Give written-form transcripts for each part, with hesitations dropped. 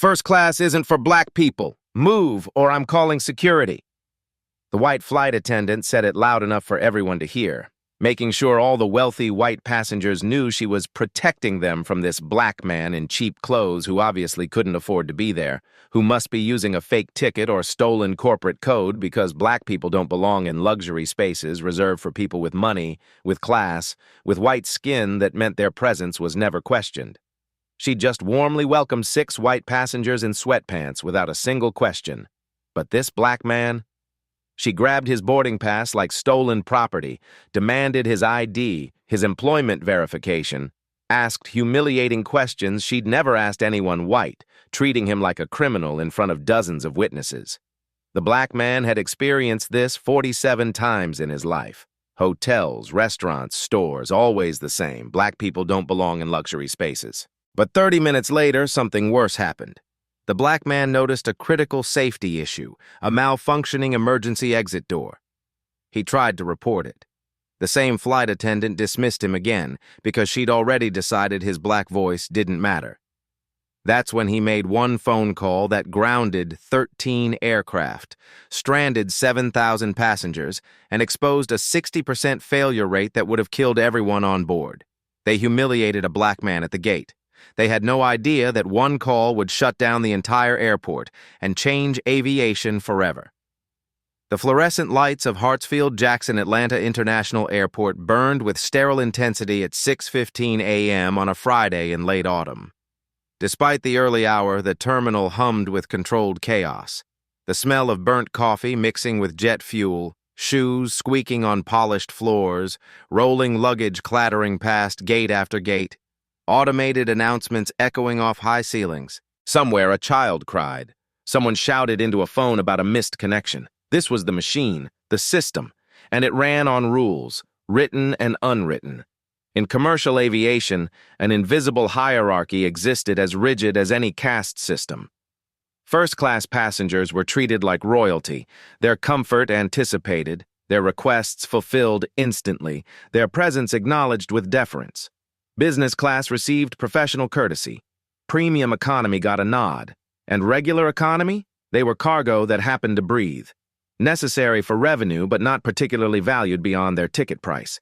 First class isn't for black people. Move, or I'm calling security. The white flight attendant said it loud enough for everyone to hear, making sure all the wealthy white passengers knew she was protecting them from this black man in cheap clothes who obviously couldn't afford to be there, who must be using a fake ticket or stolen corporate code because black people don't belong in luxury spaces reserved for people with money, with class, with white skin that meant their presence was never questioned. She'd just warmly welcomed 6 white passengers in sweatpants without a single question. But this black man? She grabbed his boarding pass like stolen property, demanded his ID, his employment verification, asked humiliating questions she'd never asked anyone white, treating him like a criminal in front of dozens of witnesses. The black man had experienced this 47 times in his life. Hotels, restaurants, stores, always the same. Black people don't belong in luxury spaces. But 30 minutes later, something worse happened. The black man noticed a critical safety issue, a malfunctioning emergency exit door. He tried to report it. The same flight attendant dismissed him again because she'd already decided his black voice didn't matter. That's when he made one phone call that grounded 13 aircraft, stranded 7,000 passengers, and exposed a 60% failure rate that would have killed everyone on board. They humiliated a black man at the gate. They had no idea that one call would shut down the entire airport and change aviation forever. The fluorescent lights of Hartsfield-Jackson Atlanta International Airport burned with sterile intensity at 6:15 a.m. on a Friday in late autumn. Despite the early hour, the terminal hummed with controlled chaos. The smell of burnt coffee mixing with jet fuel, shoes squeaking on polished floors, rolling luggage clattering past gate after gate, automated announcements echoing off high ceilings. Somewhere a child cried. Someone shouted into a phone about a missed connection. This was the machine, the system, and it ran on rules, written and unwritten. In commercial aviation, an invisible hierarchy existed as rigid as any caste system. First-class passengers were treated like royalty, their comfort anticipated, their requests fulfilled instantly, their presence acknowledged with deference. Business class received professional courtesy. Premium economy got a nod. And regular economy? They were cargo that happened to breathe. Necessary for revenue, but not particularly valued beyond their ticket price.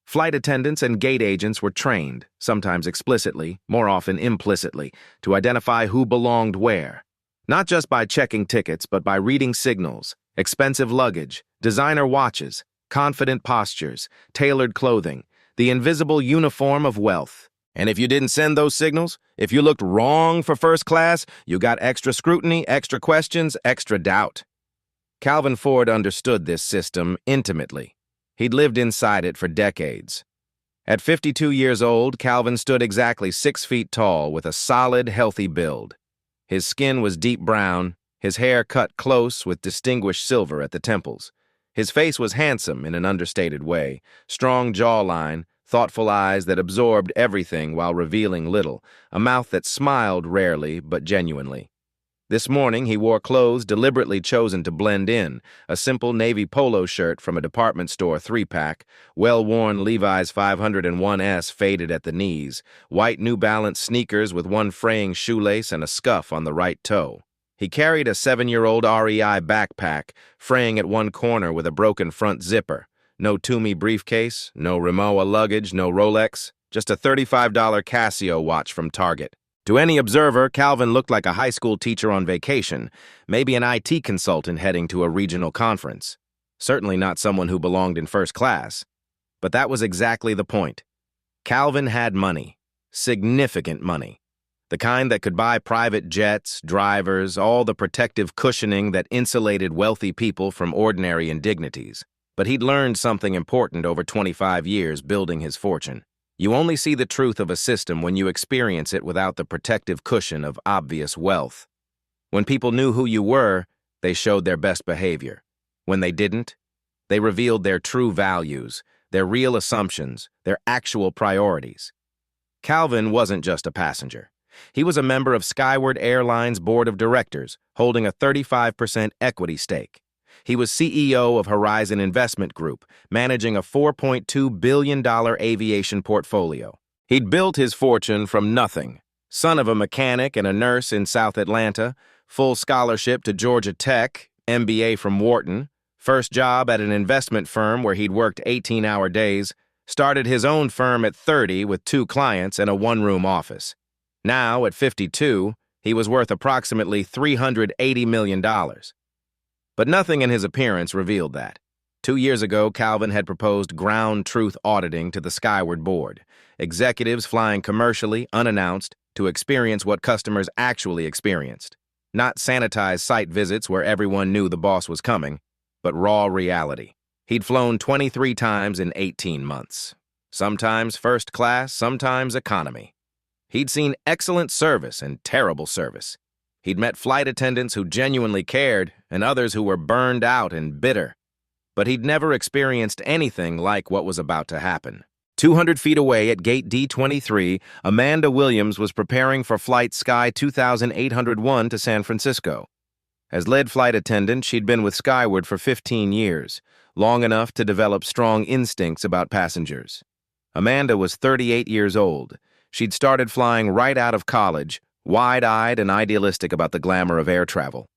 Flight attendants and gate agents were trained, sometimes explicitly, more often implicitly, to identify who belonged where. Not just by checking tickets, but by reading signals, expensive luggage, designer watches, confident postures, tailored clothing, the invisible uniform of wealth. And if you didn't send those signals, if you looked wrong for first class, you got extra scrutiny, extra questions, extra doubt. Calvin Ford understood this system intimately. He'd lived inside it for decades. At 52 years old, Calvin stood exactly 6 feet tall with a solid, healthy build. His skin was deep brown, his hair cut close with distinguished silver at the temples. His face was handsome in an understated way, strong jawline, thoughtful eyes that absorbed everything while revealing little, a mouth that smiled rarely but genuinely. This morning he wore clothes deliberately chosen to blend in, a simple navy polo shirt from a department store 3-pack, well-worn Levi's 501S faded at the knees, white New Balance sneakers with one fraying shoelace and a scuff on the right toe. He carried a 7-year-old REI backpack, fraying at one corner with a broken front zipper. No Toomey briefcase, no Rimowa luggage, no Rolex, just a $35 Casio watch from Target. To any observer, Calvin looked like a high school teacher on vacation, maybe an IT consultant heading to a regional conference. Certainly not someone who belonged in first class. But that was exactly the point. Calvin had money, significant money. The kind that could buy private jets, drivers, all the protective cushioning that insulated wealthy people from ordinary indignities. But he'd learned something important over 25 years building his fortune. You only see the truth of a system when you experience it without the protective cushion of obvious wealth. When people knew who you were, they showed their best behavior. When they didn't, they revealed their true values, their real assumptions, their actual priorities. Calvin wasn't just a passenger. He was a member of Skyward Airlines' board of directors, holding a 35% equity stake. He was CEO of Horizon Investment Group, managing a $4.2 billion aviation portfolio. He'd built his fortune from nothing, Son of a mechanic and a nurse in South Atlanta, full scholarship to Georgia Tech, MBA from Wharton, first job at an investment firm where he'd worked 18-hour days, started his own firm at 30 with 2 clients and a one-room office. Now, at 52, he was worth approximately $380 million. But nothing in his appearance revealed that. 2 years ago, Calvin had proposed ground truth auditing to the Skyward Board, executives flying commercially, unannounced, to experience what customers actually experienced. Not sanitized site visits where everyone knew the boss was coming, but raw reality. He'd flown 23 times in 18 months. Sometimes first class, sometimes economy. He'd seen excellent service and terrible service. He'd met flight attendants who genuinely cared and others who were burned out and bitter. But he'd never experienced anything like what was about to happen. 200 feet away at gate D23, Amanda Williams was preparing for flight Sky 2801 to San Francisco. As lead flight attendant, she'd been with Skyward for 15 years, long enough to develop strong instincts about passengers. Amanda was 38 years old. She'd started flying right out of college, wide-eyed and idealistic about the glamour of air travel.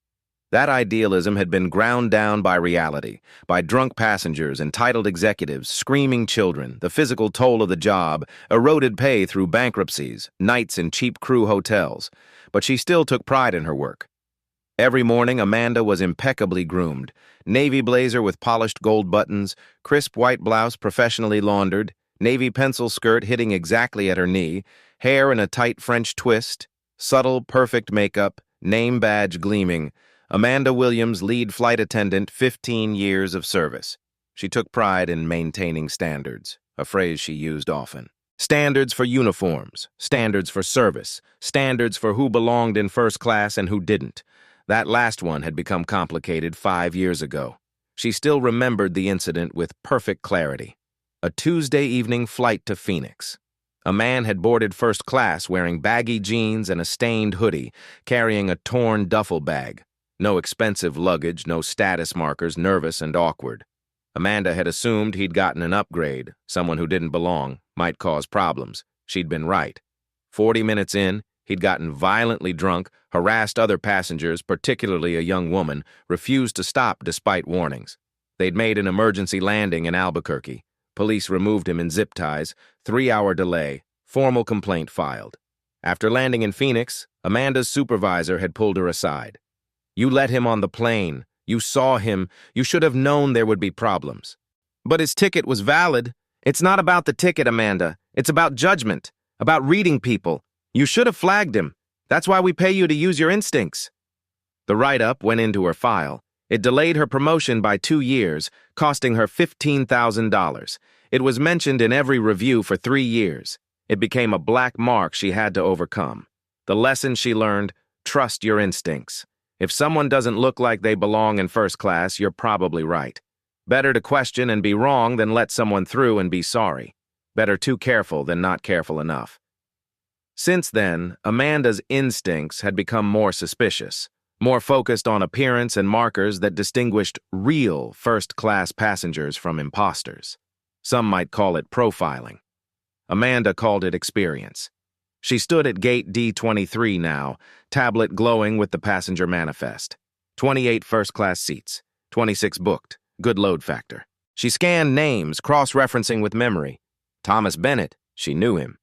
That idealism had been ground down by reality, by drunk passengers, entitled executives, screaming children, the physical toll of the job, eroded pay through bankruptcies, nights in cheap crew hotels. But she still took pride in her work. Every morning, Amanda was impeccably groomed, navy blazer with polished gold buttons, crisp white blouse professionally laundered, navy pencil skirt hitting exactly at her knee, hair in a tight French twist, subtle, perfect makeup, name badge gleaming. Amanda Williams, lead flight attendant, 15 years of service. She took pride in maintaining standards, a phrase she used often. Standards for uniforms, standards for service, standards for who belonged in first class and who didn't. That last one had become complicated 5 years ago. She still remembered the incident with perfect clarity. A Tuesday evening flight to Phoenix. A man had boarded first class wearing baggy jeans and a stained hoodie, carrying a torn duffel bag. No expensive luggage, no status markers, nervous and awkward. Amanda had assumed he'd gotten an upgrade. Someone who didn't belong might cause problems. She'd been right. 40 minutes in, he'd gotten violently drunk, harassed other passengers, particularly a young woman, refused to stop despite warnings. They'd made an emergency landing in Albuquerque. Police removed him in zip ties, 3-hour delay, formal complaint filed. After landing in Phoenix, Amanda's supervisor had pulled her aside. You let him on the plane. You saw him. You should have known there would be problems. But his ticket was valid. It's not about the ticket, Amanda. It's about judgment, about reading people. You should have flagged him. That's why we pay you to use your instincts. The write-up went into her file. It delayed her promotion by 2 years, costing her $15,000. It was mentioned in every review for 3 years. It became a black mark she had to overcome. The lesson she learned: trust your instincts. If someone doesn't look like they belong in first class, you're probably right. Better to question and be wrong than let someone through and be sorry. Better too careful than not careful enough. Since then, Amanda's instincts had become more suspicious, more focused on appearance and markers that distinguished real first-class passengers from imposters. Some might call it profiling. Amanda called it experience. She stood at gate D23 now, tablet glowing with the passenger manifest. 28 first-class seats, 26 booked, good load factor. She scanned names, cross-referencing with memory. Thomas Bennett, she knew him.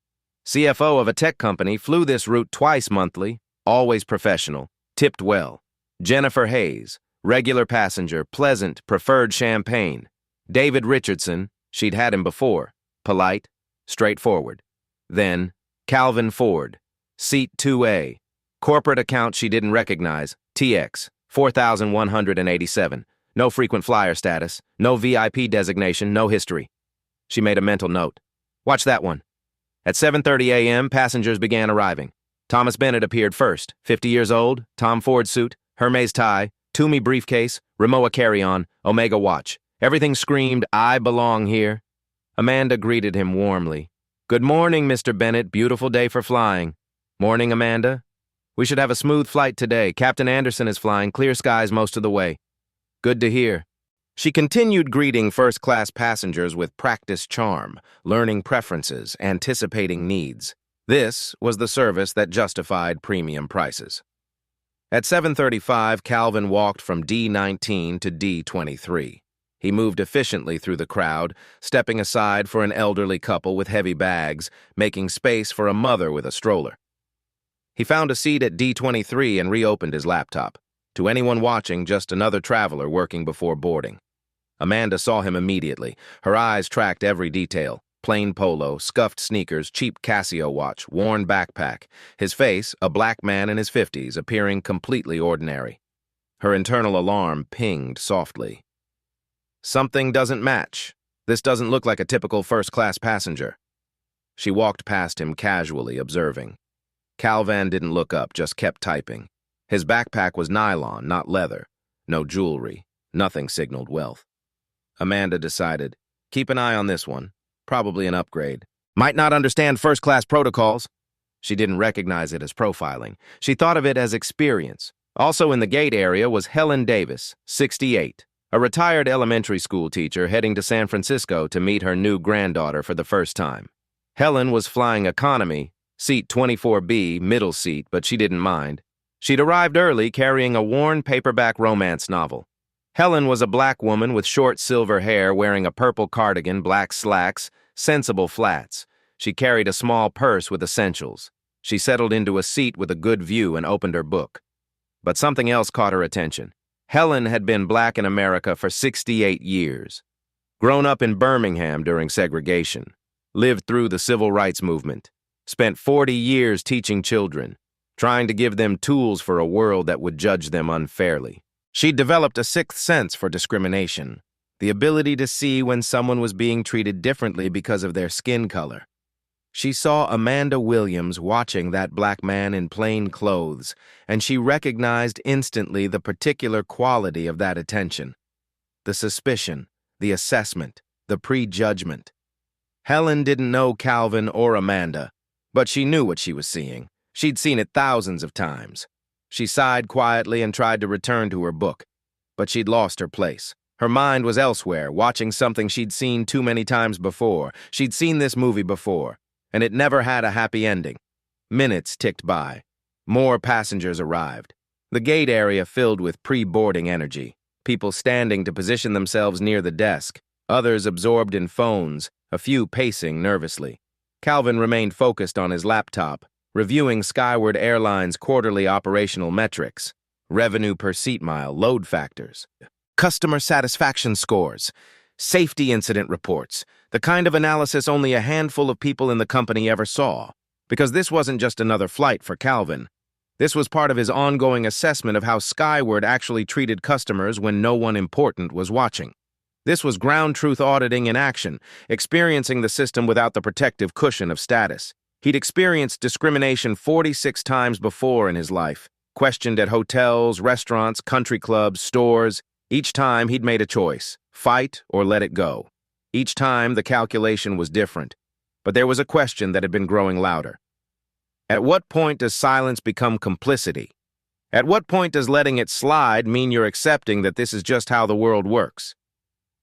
CFO of a tech company, flew this route twice monthly, always professional, tipped well. Jennifer Hayes, regular passenger, pleasant, preferred champagne. David Richardson, she'd had him before, polite, straightforward. Then, Calvin Ford, seat 2A, corporate account she didn't recognize, TX, 4,187, no frequent flyer status, no VIP designation, no history. She made a mental note. Watch that one. At 7:30 a.m., passengers began arriving. Thomas Bennett appeared first, 50 years old, Tom Ford suit, Hermes tie, Toomey briefcase, Rimowa carry-on, Omega watch. Everything screamed, I belong here. Amanda greeted him warmly. Good morning, Mr. Bennett. Beautiful day for flying. Morning, Amanda. We should have a smooth flight today. Captain Anderson is flying, clear skies most of the way. Good to hear. She continued greeting first-class passengers with practiced charm, learning preferences, anticipating needs. This was the service that justified premium prices. At 7:35, Calvin walked from D19 to D23. He moved efficiently through the crowd, stepping aside for an elderly couple with heavy bags, making space for a mother with a stroller. He found a seat at D23 and reopened his laptop. To anyone watching, just another traveler working before boarding. Amanda saw him immediately. Her eyes tracked every detail. Plain polo, scuffed sneakers, cheap Casio watch, worn backpack. His face, a black man in his 50s, appearing completely ordinary. Her internal alarm pinged softly. Something doesn't match. This doesn't look like a typical first-class passenger. She walked past him casually, observing. Calvin didn't look up, just kept typing. His backpack was nylon, not leather. No jewelry. Nothing signaled wealth. Amanda decided, keep an eye on this one. Probably an upgrade. Might not understand first-class protocols. She didn't recognize it as profiling. She thought of it as experience. Also in the gate area was Helen Davis, 68, a retired elementary school teacher heading to San Francisco to meet her new granddaughter for the first time. Helen was flying economy, seat 24B, middle seat, but she didn't mind. She'd arrived early carrying a worn paperback romance novel. Helen was a black woman with short silver hair wearing a purple cardigan, black slacks, sensible flats. She carried a small purse with essentials. She settled into a seat with a good view and opened her book. But something else caught her attention. Helen had been black in America for 68 years. Grown up in Birmingham during segregation. Lived through the civil rights movement. Spent 40 years teaching children, trying to give them tools for a world that would judge them unfairly. She'd developed a sixth sense for discrimination, the ability to see when someone was being treated differently because of their skin color. She saw Amanda Williams watching that black man in plain clothes, and she recognized instantly the particular quality of that attention. The suspicion, the assessment, the prejudgment. Helen didn't know Calvin or Amanda, but she knew what she was seeing. She'd seen it thousands of times. She sighed quietly and tried to return to her book, but she'd lost her place. Her mind was elsewhere, watching something she'd seen too many times before. She'd seen this movie before, and it never had a happy ending. Minutes ticked by. More passengers arrived. The gate area filled with pre-boarding energy, people standing to position themselves near the desk, others absorbed in phones, a few pacing nervously. Calvin remained focused on his laptop, reviewing Skyward Airlines' quarterly operational metrics, revenue per seat mile, load factors, customer satisfaction scores, safety incident reports, the kind of analysis only a handful of people in the company ever saw. Because this wasn't just another flight for Calvin. This was part of his ongoing assessment of how Skyward actually treated customers when no one important was watching. This was ground truth auditing in action, experiencing the system without the protective cushion of status. He'd experienced discrimination 46 times before in his life, questioned at hotels, restaurants, country clubs, stores. Each time he'd made a choice, fight or let it go. Each time the calculation was different, but there was a question that had been growing louder. At what point does silence become complicity? At what point does letting it slide mean you're accepting that this is just how the world works?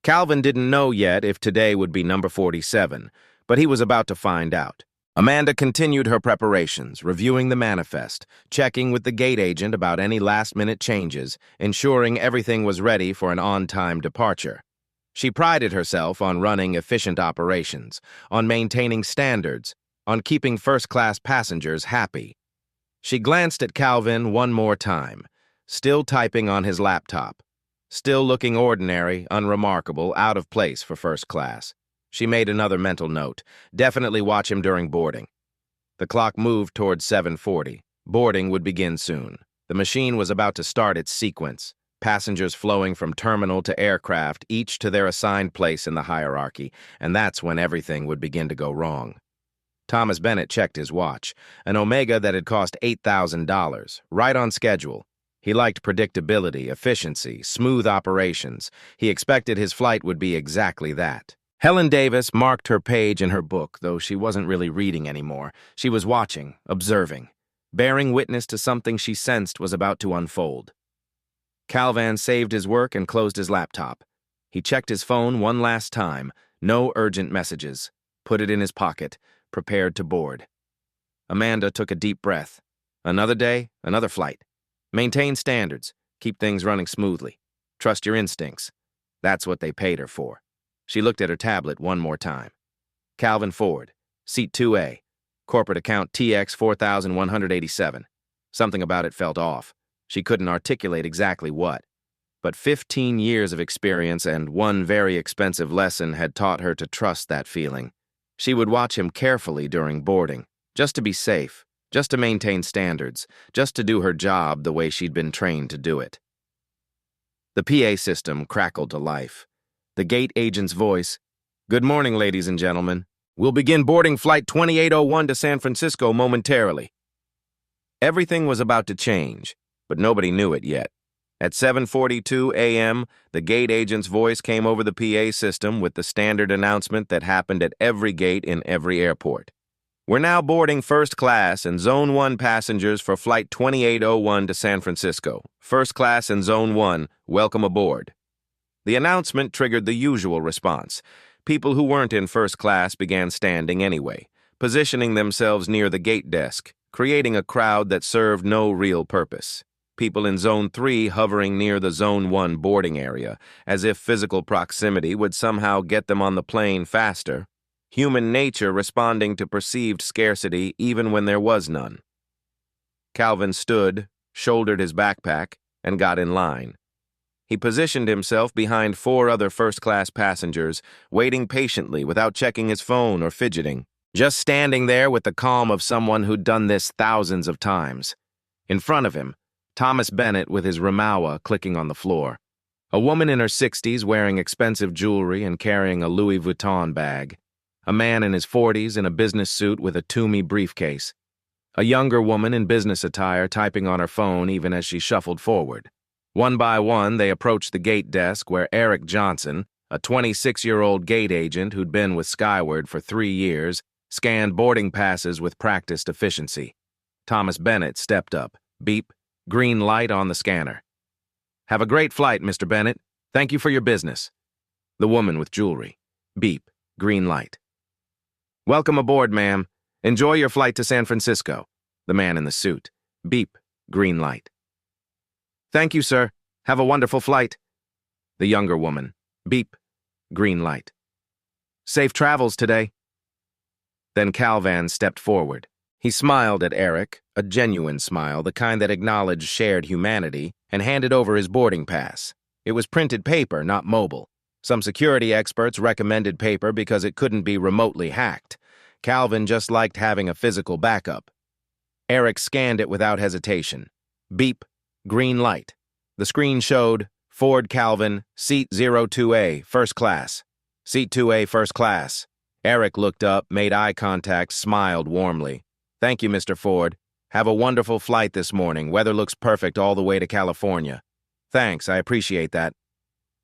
Calvin didn't know yet if today would be number 47, but he was about to find out. Amanda continued her preparations, reviewing the manifest, checking with the gate agent about any last-minute changes, ensuring everything was ready for an on-time departure. She prided herself on running efficient operations, on maintaining standards, on keeping first-class passengers happy. She glanced at Calvin one more time, still typing on his laptop, still looking ordinary, unremarkable, out of place for first class. She made another mental note. Definitely watch him during boarding. The clock moved towards 7:40. Boarding would begin soon. The machine was about to start its sequence, passengers flowing from terminal to aircraft, each to their assigned place in the hierarchy, and that's when everything would begin to go wrong. Thomas Bennett checked his watch, an Omega that had cost $8,000, right on schedule. He liked predictability, efficiency, smooth operations. He expected his flight would be exactly that. Helen Davis marked her page in her book, though she wasn't really reading anymore. She was watching, observing, bearing witness to something she sensed was about to unfold. Calvin saved his work and closed his laptop. He checked his phone one last time, no urgent messages, put it in his pocket, prepared to board. Amanda took a deep breath. Another day, another flight. Maintain standards. Keep things running smoothly. Trust your instincts. That's what they paid her for. She looked at her tablet one more time. Calvin Ford, Seat 2A, corporate account TX 4187. Something about it felt off. She couldn't articulate exactly what. But 15 years of experience and one very expensive lesson had taught her to trust that feeling. She would watch him carefully during boarding, just to be safe, just to maintain standards, just to do her job the way she'd been trained to do it. The PA system crackled to life. The gate agent's voice, "Good morning, ladies and gentlemen. We'll begin boarding Flight 2801 to San Francisco momentarily." Everything was about to change, but nobody knew it yet. At 7:42 a.m., the gate agent's voice came over the PA system with the standard announcement that happened at every gate in every airport. "We're now boarding first class and Zone 1 passengers for Flight 2801 to San Francisco. First class and Zone 1, welcome aboard." The announcement triggered the usual response. People who weren't in first class began standing anyway, positioning themselves near the gate desk, creating a crowd that served no real purpose. People in Zone 3 hovering near the Zone 1 boarding area, as if physical proximity would somehow get them on the plane faster. Human nature responding to perceived scarcity even when there was none. Calvin stood, shouldered his backpack, and got in line. He positioned himself behind 4 other first-class passengers, waiting patiently without checking his phone or fidgeting, just standing there with the calm of someone who'd done this thousands of times. In front of him, Thomas Bennett with his Ramawa clicking on the floor. A woman in her 60s wearing expensive jewelry and carrying a Louis Vuitton bag. A man in his 40s in a business suit with a Toomey briefcase. A younger woman in business attire typing on her phone even as she shuffled forward. One by one, they approached the gate desk where Eric Johnson, a 26-year-old gate agent who'd been with Skyward for 3 years, scanned boarding passes with practiced efficiency. Thomas Bennett stepped up. Beep. Green light on the scanner. "Have a great flight, Mr. Bennett. Thank you for your business." The woman with jewelry. Beep. Green light. "Welcome aboard, ma'am. Enjoy your flight to San Francisco." The man in the suit. Beep. Green light. "Thank you, sir. Have a wonderful flight." The younger woman. Beep. Green light. "Safe travels today." Then Calvin stepped forward. He smiled at Eric, a genuine smile, the kind that acknowledged shared humanity, and handed over his boarding pass. It was printed paper, not mobile. Some security experts recommended paper because it couldn't be remotely hacked. Calvin just liked having a physical backup. Eric scanned it without hesitation. Beep. Green light. The screen showed Ford Calvin, Seat 02A, First Class. Seat 2A, First Class. Eric looked up, made eye contact, smiled warmly. "Thank you, Mr. Ford. Have a wonderful flight this morning. Weather looks perfect all the way to California." "Thanks, I appreciate that."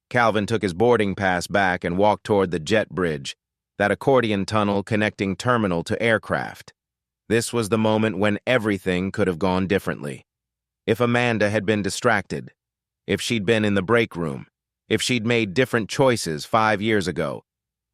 Calvin took his boarding pass back and walked toward the jet bridge, that accordion tunnel connecting terminal to aircraft. This was the moment when everything could have gone differently. If Amanda had been distracted, if she'd been in the break room, if she'd made different choices 5 years ago,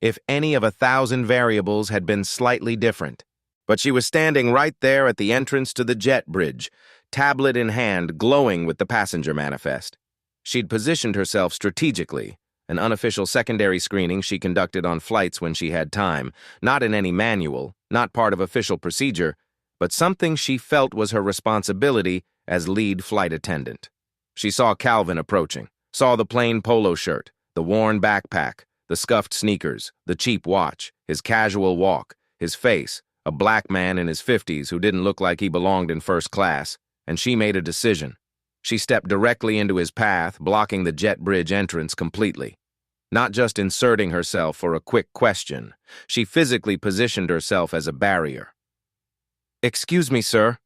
if any of 1,000 variables had been slightly different. But she was standing right there at the entrance to the jet bridge, tablet in hand, glowing with the passenger manifest. She'd positioned herself strategically, an unofficial secondary screening she conducted on flights when she had time, not in any manual, not part of official procedure, but something she felt was her responsibility as lead flight attendant. She saw Calvin approaching, saw the plain polo shirt, the worn backpack, the scuffed sneakers, the cheap watch, his casual walk, his face, a black man in his 50s who didn't look like he belonged in first class, and she made a decision. She stepped directly into his path, blocking the jet bridge entrance completely. Not just inserting herself for a quick question, she physically positioned herself as a barrier. "Excuse me, sir."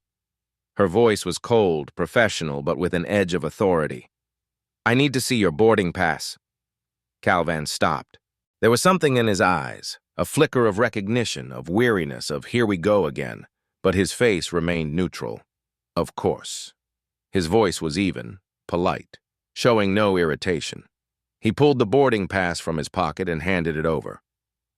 Her voice was cold, professional, but with an edge of authority. "I need to see your boarding pass." Calvin stopped. There was something in his eyes, a flicker of recognition, of weariness, of here we go again, but his face remained neutral. "Of course." His voice was even, polite, showing no irritation. He pulled the boarding pass from his pocket and handed it over.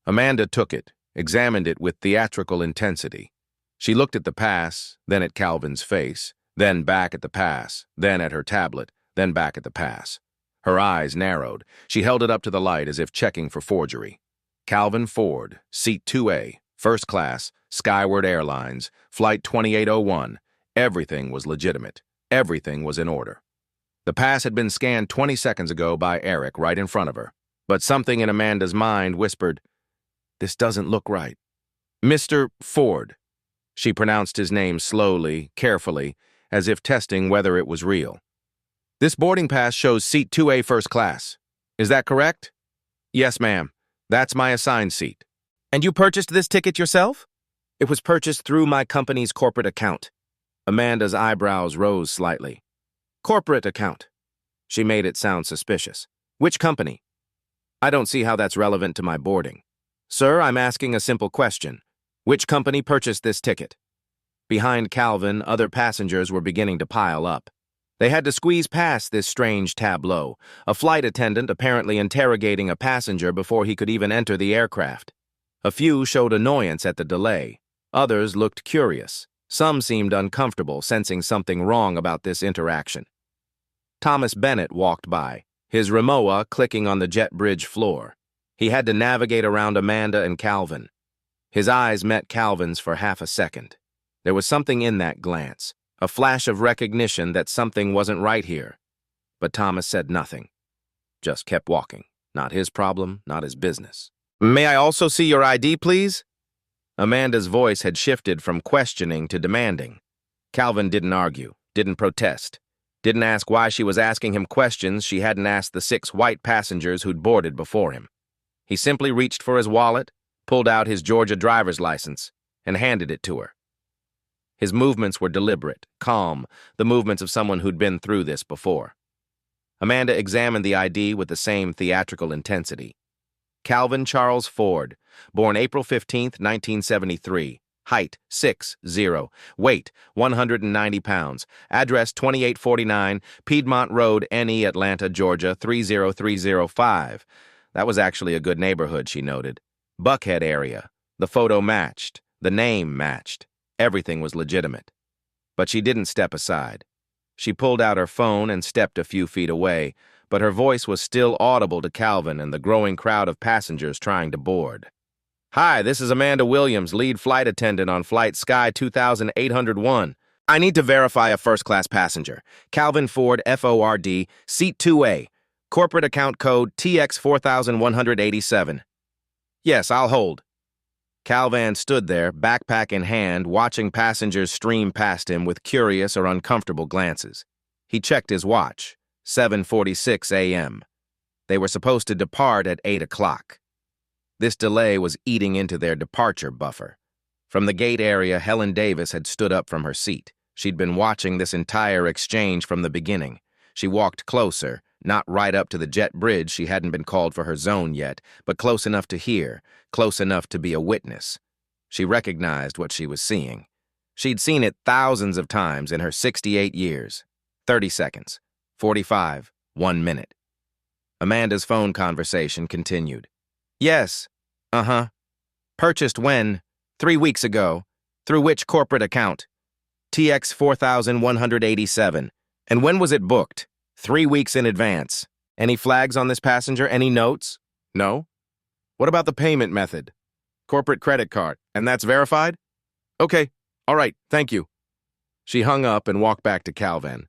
Amanda took it, examined it with theatrical intensity. She looked at the pass, then at Calvin's face, then back at the pass, then at her tablet, then back at the pass. Her eyes narrowed. She held it up to the light as if checking for forgery. Calvin Ford, Seat 2A, First Class, Skyward Airlines, Flight 2801. Everything was legitimate. Everything was in order. The pass had been scanned 20 seconds ago by Eric right in front of her. But something in Amanda's mind whispered, "This doesn't look right." "Mr. Ford." She pronounced his name slowly, carefully, as if testing whether it was real. "This boarding pass shows Seat 2A First Class. Is that correct?" "Yes, ma'am. That's my assigned seat." "And you purchased this ticket yourself?" "It was purchased through my company's corporate account." Amanda's eyebrows rose slightly. "Corporate account." She made it sound suspicious. "Which company?" "I don't see how that's relevant to my boarding." "Sir, I'm asking a simple question. Which company purchased this ticket?" Behind Calvin, other passengers were beginning to pile up. They had to squeeze past this strange tableau, a flight attendant apparently interrogating a passenger before he could even enter the aircraft. A few showed annoyance at the delay. Others looked curious. Some seemed uncomfortable, sensing something wrong about this interaction. Thomas Bennett walked by, his Rimowa clicking on the jet bridge floor. He had to navigate around Amanda and Calvin. His eyes met Calvin's for half a second. There was something in that glance, a flash of recognition that something wasn't right here. But Thomas said nothing. Just kept walking. Not his problem, not his business. "May I also see your ID, please?" Amanda's voice had shifted from questioning to demanding. Calvin didn't argue, didn't protest, didn't ask why she was asking him questions she hadn't asked the 6 white passengers who'd boarded before him. He simply reached for his wallet, pulled out his Georgia driver's license, and handed it to her. His movements were deliberate, calm, the movements of someone who'd been through this before. Amanda examined the ID with the same theatrical intensity. Calvin Charles Ford, born April 15, 1973, height 6'0", weight 190 pounds, address 2849 Piedmont Road, NE, Atlanta, Georgia 30305. That was actually a good neighborhood, she noted. Buckhead area. The photo matched. The name matched. Everything was legitimate. But she didn't step aside. She pulled out her phone and stepped a few feet away, but her voice was still audible to Calvin and the growing crowd of passengers trying to board. "Hi, this is Amanda Williams, lead flight attendant on Flight Sky 2801. I need to verify a first-class passenger. Calvin Ford, FORD, Seat 2A, corporate account code TX4187. "Yes, I'll hold." Calvin stood there, backpack in hand, watching passengers stream past him with curious or uncomfortable glances. He checked his watch, 7:46 a.m. They were supposed to depart at 8 o'clock. This delay was eating into their departure buffer. From the gate area, Helen Davis had stood up from her seat. She'd been watching this entire exchange from the beginning. She walked closer, not right up to the jet bridge. She hadn't been called for her zone yet, but close enough to hear, close enough to be a witness. She recognized what she was seeing. She'd seen it thousands of times in her 68 years. 30 seconds, 45, 1 minute. Amanda's phone conversation continued. "Yes, Purchased when? 3 weeks ago. Through which corporate account? TX 4187. And when was it booked? 3 weeks in advance. Any flags on this passenger? Any notes? No? What about the payment method? Corporate credit card. And that's verified? Okay, all right, thank you." She hung up and walked back to Calvin.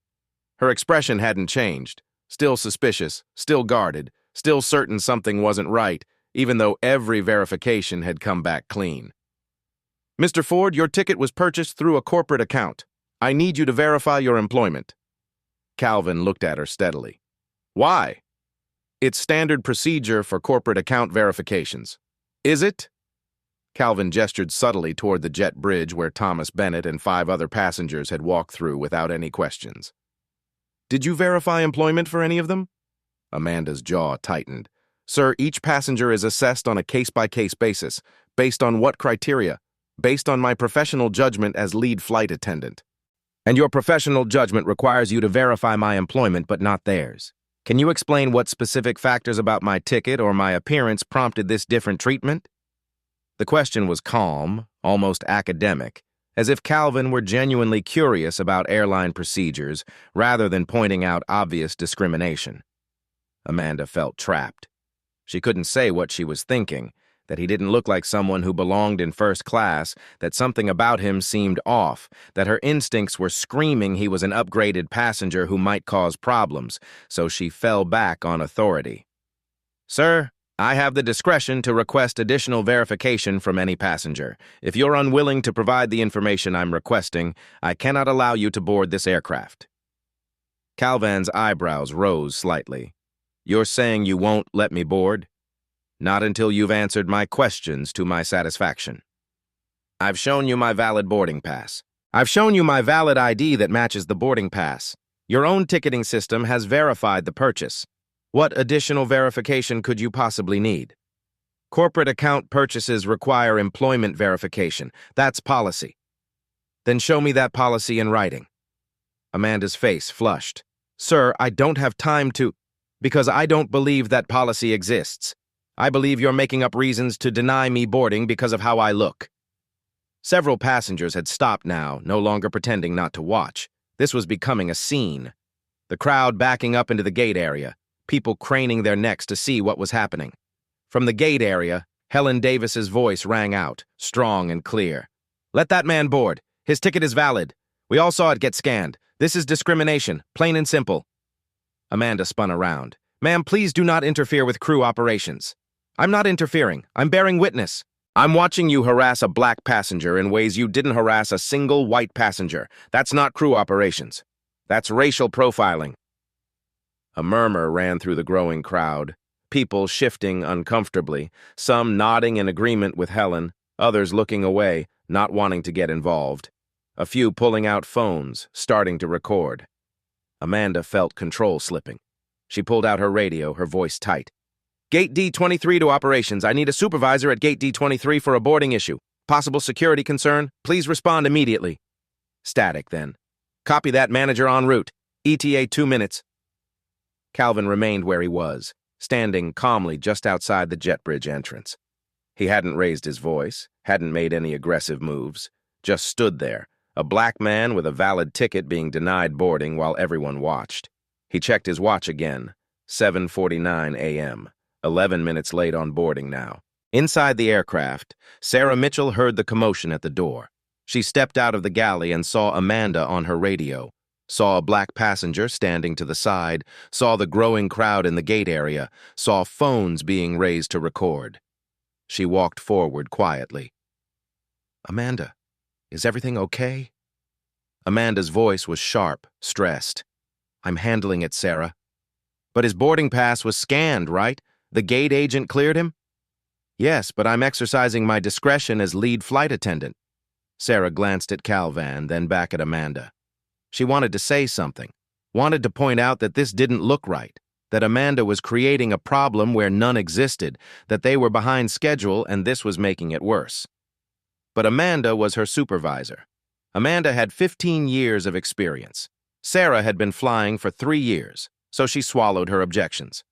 Her expression hadn't changed. Still suspicious, still guarded, still certain something wasn't right, even though every verification had come back clean. "Mr. Ford, your ticket was purchased through a corporate account. I need you to verify your employment." Calvin looked at her steadily. "Why?" "It's standard procedure for corporate account verifications." "Is it?" Calvin gestured subtly toward the jet bridge where Thomas Bennett and 5 other passengers had walked through without any questions. "Did you verify employment for any of them?" Amanda's jaw tightened. "Sir, each passenger is assessed on a case-by-case basis. Based on what criteria? Based on my professional judgment as lead flight attendant." "And your professional judgment requires you to verify my employment, but not theirs. Can you explain what specific factors about my ticket or my appearance prompted this different treatment?" The question was calm, almost academic, as if Calvin were genuinely curious about airline procedures rather than pointing out obvious discrimination. Amanda felt trapped. She couldn't say what she was thinking, that he didn't look like someone who belonged in first class, that something about him seemed off, that her instincts were screaming he was an upgraded passenger who might cause problems, so she fell back on authority. "Sir, I have the discretion to request additional verification from any passenger. If you're unwilling to provide the information I'm requesting, I cannot allow you to board this aircraft." Calvin's eyebrows rose slightly. "You're saying you won't let me board?" "Not until you've answered my questions to my satisfaction." "I've shown you my valid boarding pass. I've shown you my valid ID that matches the boarding pass. Your own ticketing system has verified the purchase. What additional verification could you possibly need?" "Corporate account purchases require employment verification. That's policy." "Then show me that policy in writing." Amanda's face flushed. "Sir, I don't have time to... because I don't believe that policy exists. I believe you're making up reasons to deny me boarding because of how I look." Several passengers had stopped now, no longer pretending not to watch. This was becoming a scene. The crowd backing up into the gate area, people craning their necks to see what was happening. From the gate area, Helen Davis's voice rang out, strong and clear. "Let that man board. His ticket is valid. We all saw it get scanned. This is discrimination, plain and simple." Amanda spun around. "Ma'am, please do not interfere with crew operations." "I'm not interfering. I'm bearing witness. I'm watching you harass a black passenger in ways you didn't harass a single white passenger. That's not crew operations. That's racial profiling." A murmur ran through the growing crowd, people shifting uncomfortably, some nodding in agreement with Helen, others looking away, not wanting to get involved. A few pulling out phones, starting to record. Amanda felt control slipping. She pulled out her radio, her voice tight. "Gate D23 to operations. I need a supervisor at Gate D23 for a boarding issue. Possible security concern. Please respond immediately." Static then. "Copy that, manager en route. ETA 2 minutes. Calvin remained where he was, standing calmly just outside the jet bridge entrance. He hadn't raised his voice, hadn't made any aggressive moves, just stood there, a black man with a valid ticket being denied boarding while everyone watched. He checked his watch again. 7:49 a.m. 11 minutes late on boarding now. Inside the aircraft, Sarah Mitchell heard the commotion at the door. She stepped out of the galley and saw Amanda on her radio, saw a black passenger standing to the side, saw the growing crowd in the gate area, saw phones being raised to record. She walked forward quietly. "Amanda, is everything okay?" Amanda's voice was sharp, stressed. "I'm handling it, Sarah." "But his boarding pass was scanned, right? The gate agent cleared him?" "Yes, but I'm exercising my discretion as lead flight attendant." Sarah glanced at Calvin, then back at Amanda. She wanted to say something, wanted to point out that this didn't look right, that Amanda was creating a problem where none existed, that they were behind schedule and this was making it worse. But Amanda was her supervisor. Amanda had 15 years of experience. Sarah had been flying for 3 years, so she swallowed her objections.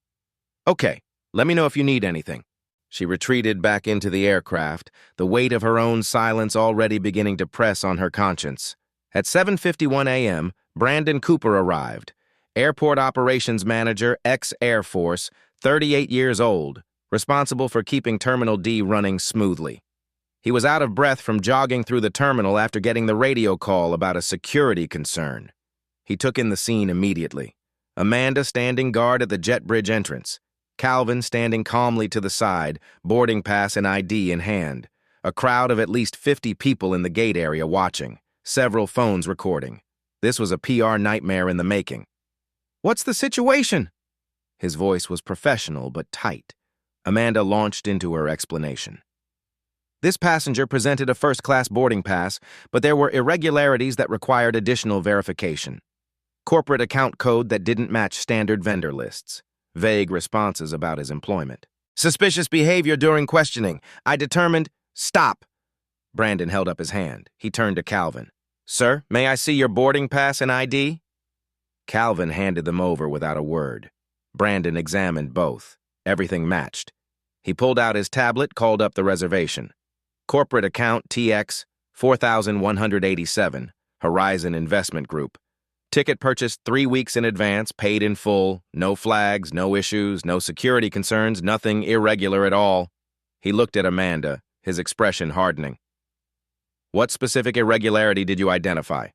"Okay, let me know if you need anything." She retreated back into the aircraft, the weight of her own silence already beginning to press on her conscience. At 7:51 a.m., Brandon Cooper arrived, Airport Operations Manager, ex-Air Force, 38 years old, responsible for keeping Terminal D running smoothly. He was out of breath from jogging through the terminal after getting the radio call about a security concern. He took in the scene immediately. Amanda standing guard at the jet bridge entrance. Calvin standing calmly to the side, boarding pass and ID in hand. A crowd of at least 50 people in the gate area watching, several phones recording. This was a PR nightmare in the making. "What's the situation?" His voice was professional but tight. Amanda launched into her explanation. This passenger presented a first-class boarding pass, but there were irregularities that required additional verification. Corporate account code that didn't match standard vendor lists. Vague responses about his employment. Suspicious behavior during questioning. I determined... Stop! Brandon held up his hand. He turned to Calvin. Sir, may I see your boarding pass and ID? Calvin handed them over without a word. Brandon examined both. Everything matched. He pulled out his tablet, called up the reservation. Corporate account TX 4,187, Horizon Investment Group. Ticket purchased 3 weeks in advance, paid in full, no flags, no issues, no security concerns, nothing irregular at all. He looked at Amanda, his expression hardening. What specific irregularity did you identify?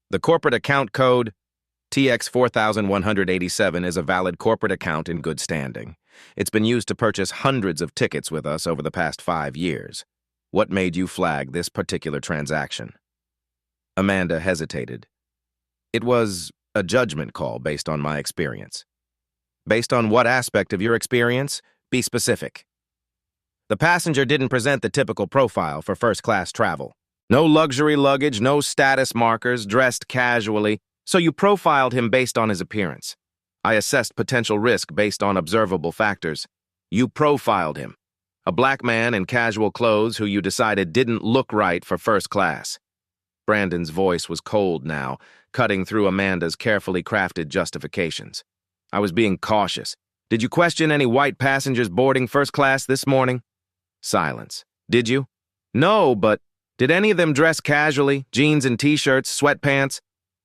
The corporate account code TX 4187 is a valid corporate account in good standing. It's been used to purchase hundreds of tickets with us over the past 5 years. What made you flag this particular transaction? Amanda hesitated. It was a judgment call based on my experience. Based on what aspect of your experience? Be specific. The passenger didn't present the typical profile for first-class travel. No luxury luggage, no status markers, dressed casually, so you profiled him based on his appearance. I assessed potential risk based on observable factors. You profiled him. A black man in casual clothes who you decided didn't look right for first class. Brandon's voice was cold now, cutting through Amanda's carefully crafted justifications. I was being cautious. Did you question any white passengers boarding first class this morning? Silence. Did you? No, but did any of them dress casually, jeans and t-shirts, sweatpants?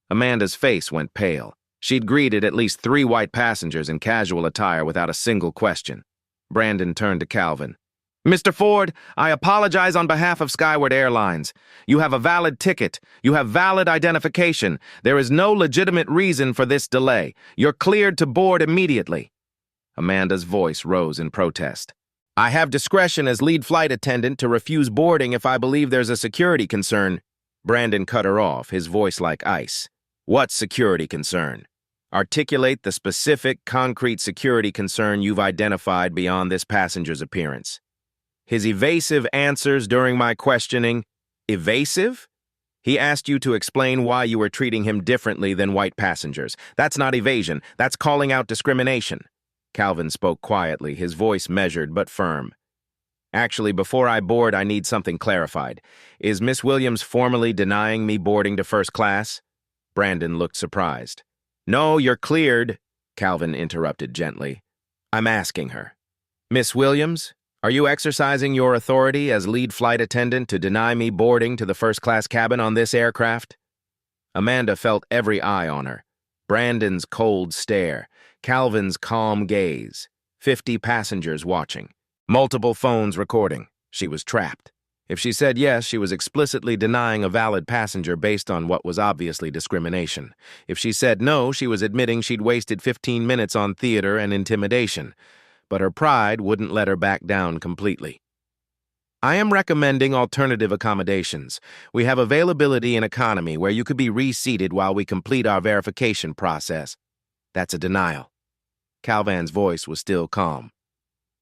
Amanda's face went pale. She'd greeted at least 3 white passengers in casual attire without a single question. Brandon turned to Calvin. Mr. Ford, I apologize on behalf of Skyward Airlines. You have a valid ticket. You have valid identification. There is no legitimate reason for this delay. You're cleared to board immediately. Amanda's voice rose in protest. I have discretion as lead flight attendant to refuse boarding if I believe there's a security concern. Brandon cut her off, his voice like ice. What security concern? Articulate the specific, concrete security concern you've identified beyond this passenger's appearance. His evasive answers during my questioning. Evasive? He asked you to explain why you were treating him differently than white passengers. That's not evasion. That's calling out discrimination. Calvin spoke quietly, his voice measured but firm. Actually, before I board, I need something clarified. Is Miss Williams formally denying me boarding to first class? Brandon looked surprised. No, you're cleared, Calvin interrupted gently. I'm asking her. Miss Williams, are you exercising your authority as lead flight attendant to deny me boarding to the first-class cabin on this aircraft? Amanda felt every eye on her. Brandon's cold stare, Calvin's calm gaze, 50 passengers watching, multiple phones recording. She was trapped. If she said yes, she was explicitly denying a valid passenger based on what was obviously discrimination. If she said no, she was admitting she'd wasted 15 minutes on theater and intimidation. But her pride wouldn't let her back down completely. I am recommending alternative accommodations. We have availability in economy where you could be reseated while we complete our verification process. That's a denial. Calvin's voice was still calm.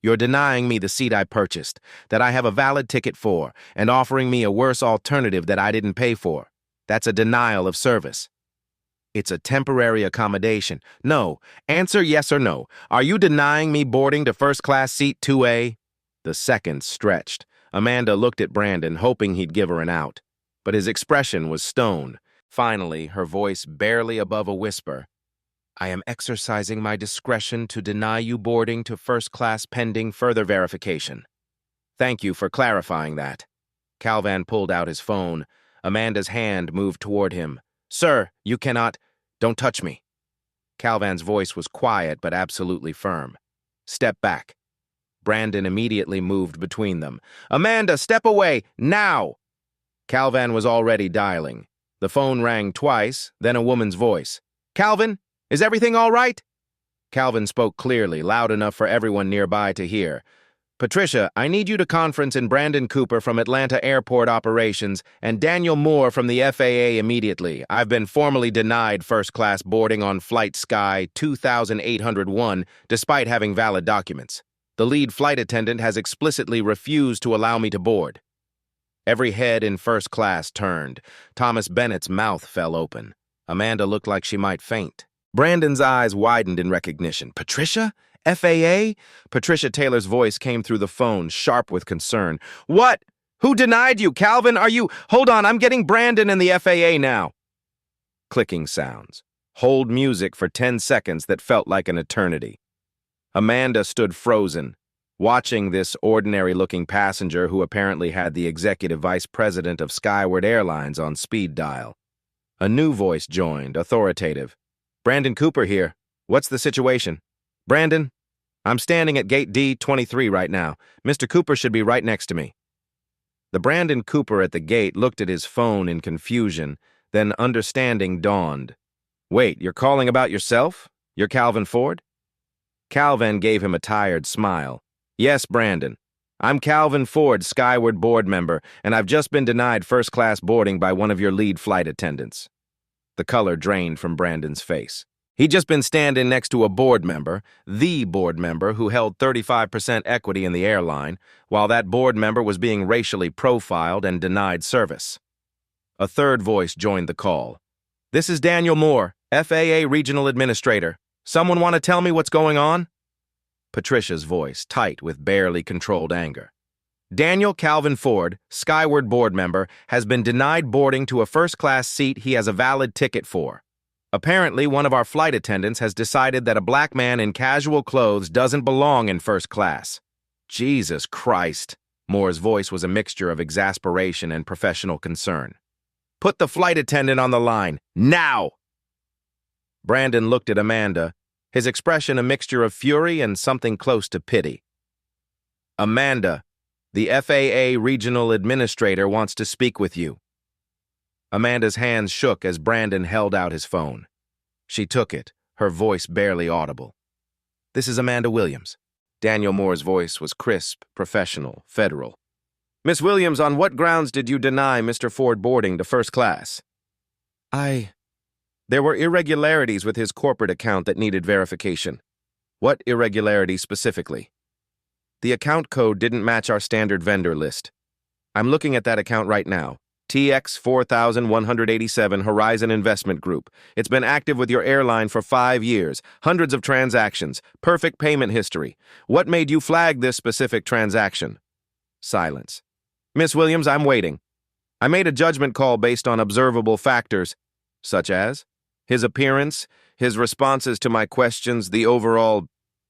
You're denying me the seat I purchased, that I have a valid ticket for, and offering me a worse alternative that I didn't pay for. That's a denial of service. It's a temporary accommodation. No. Answer yes or no. Are you denying me boarding to first-class seat 2A? The seconds stretched. Amanda looked at Brandon, hoping he'd give her an out. But his expression was stone. Finally, her voice barely above a whisper. I am exercising my discretion to deny you boarding to first class pending further verification. Thank you for clarifying that. Calvin pulled out his phone. Amanda's hand moved toward him. Sir, you cannot. Don't touch me. Calvin's voice was quiet but absolutely firm. Step back. Brandon immediately moved between them. Amanda, step away, now! Calvin was already dialing. The phone rang twice, then a woman's voice. Calvin? Is everything all right? Calvin spoke clearly, loud enough for everyone nearby to hear. Patricia, I need you to conference in Brandon Cooper from Atlanta Airport Operations and Daniel Moore from the FAA immediately. I've been formally denied first-class boarding on Flight Sky 2801 despite having valid documents. The lead flight attendant has explicitly refused to allow me to board. Every head in first class turned. Thomas Bennett's mouth fell open. Amanda looked like she might faint. Brandon's eyes widened in recognition. Patricia? FAA? Patricia Taylor's voice came through the phone, sharp with concern. What? Who denied you? Calvin, are you... Hold on, I'm getting Brandon and the FAA now. Clicking sounds. Hold music for 10 seconds that felt like an eternity. Amanda stood frozen. watching this ordinary-looking passenger who apparently had the executive vice president of Skyward Airlines on speed dial. A new voice joined, authoritative. "Brandon Cooper here. What's the situation?" "Brandon, I'm standing at gate D23 right now. Mr. Cooper should be right next to me." The Brandon Cooper at the gate looked at his phone in confusion, then understanding dawned. "Wait, you're calling about yourself? You're Calvin Ford?" Calvin gave him a tired smile. "Yes, Brandon. I'm Calvin Ford, Skyward board member, and I've just been denied first-class boarding by one of your lead flight attendants." The color drained from Brandon's face. He'd just been standing next to a board member, the board member who held 35% equity in the airline, while that board member was being racially profiled and denied service. A third voice joined the call. "This is Daniel Moore, FAA Regional Administrator. Someone want to tell me what's going on?" Patricia's voice, tight with barely controlled anger. "Daniel Calvin Ford, Skyward board member, has been denied boarding to a first-class seat he has a valid ticket for. Apparently, one of our flight attendants has decided that a black man in casual clothes doesn't belong in first class." "Jesus Christ." Moore's voice was a mixture of exasperation and professional concern. "Put the flight attendant on the line, now!" Brandon looked at Amanda, his expression a mixture of fury and something close to pity. "Amanda, the FAA Regional Administrator wants to speak with you." Amanda's hands shook as Brandon held out his phone. She took it, her voice barely audible. "This is Amanda Williams." Daniel Moore's voice was crisp, professional, federal. "Miss Williams, on what grounds did you deny Mr. Ford boarding to first class?" There were irregularities with his corporate account that needed verification." "What irregularities specifically?" "The account code didn't match our standard vendor list." "I'm looking at that account right now. TX 4187 Horizon Investment Group. It's been active with your airline for 5 years, hundreds of transactions, perfect payment history. What made you flag this specific transaction?" Silence. "Miss Williams, I'm waiting. I made a judgment call based on observable factors, such as his appearance, his responses to my questions, the overall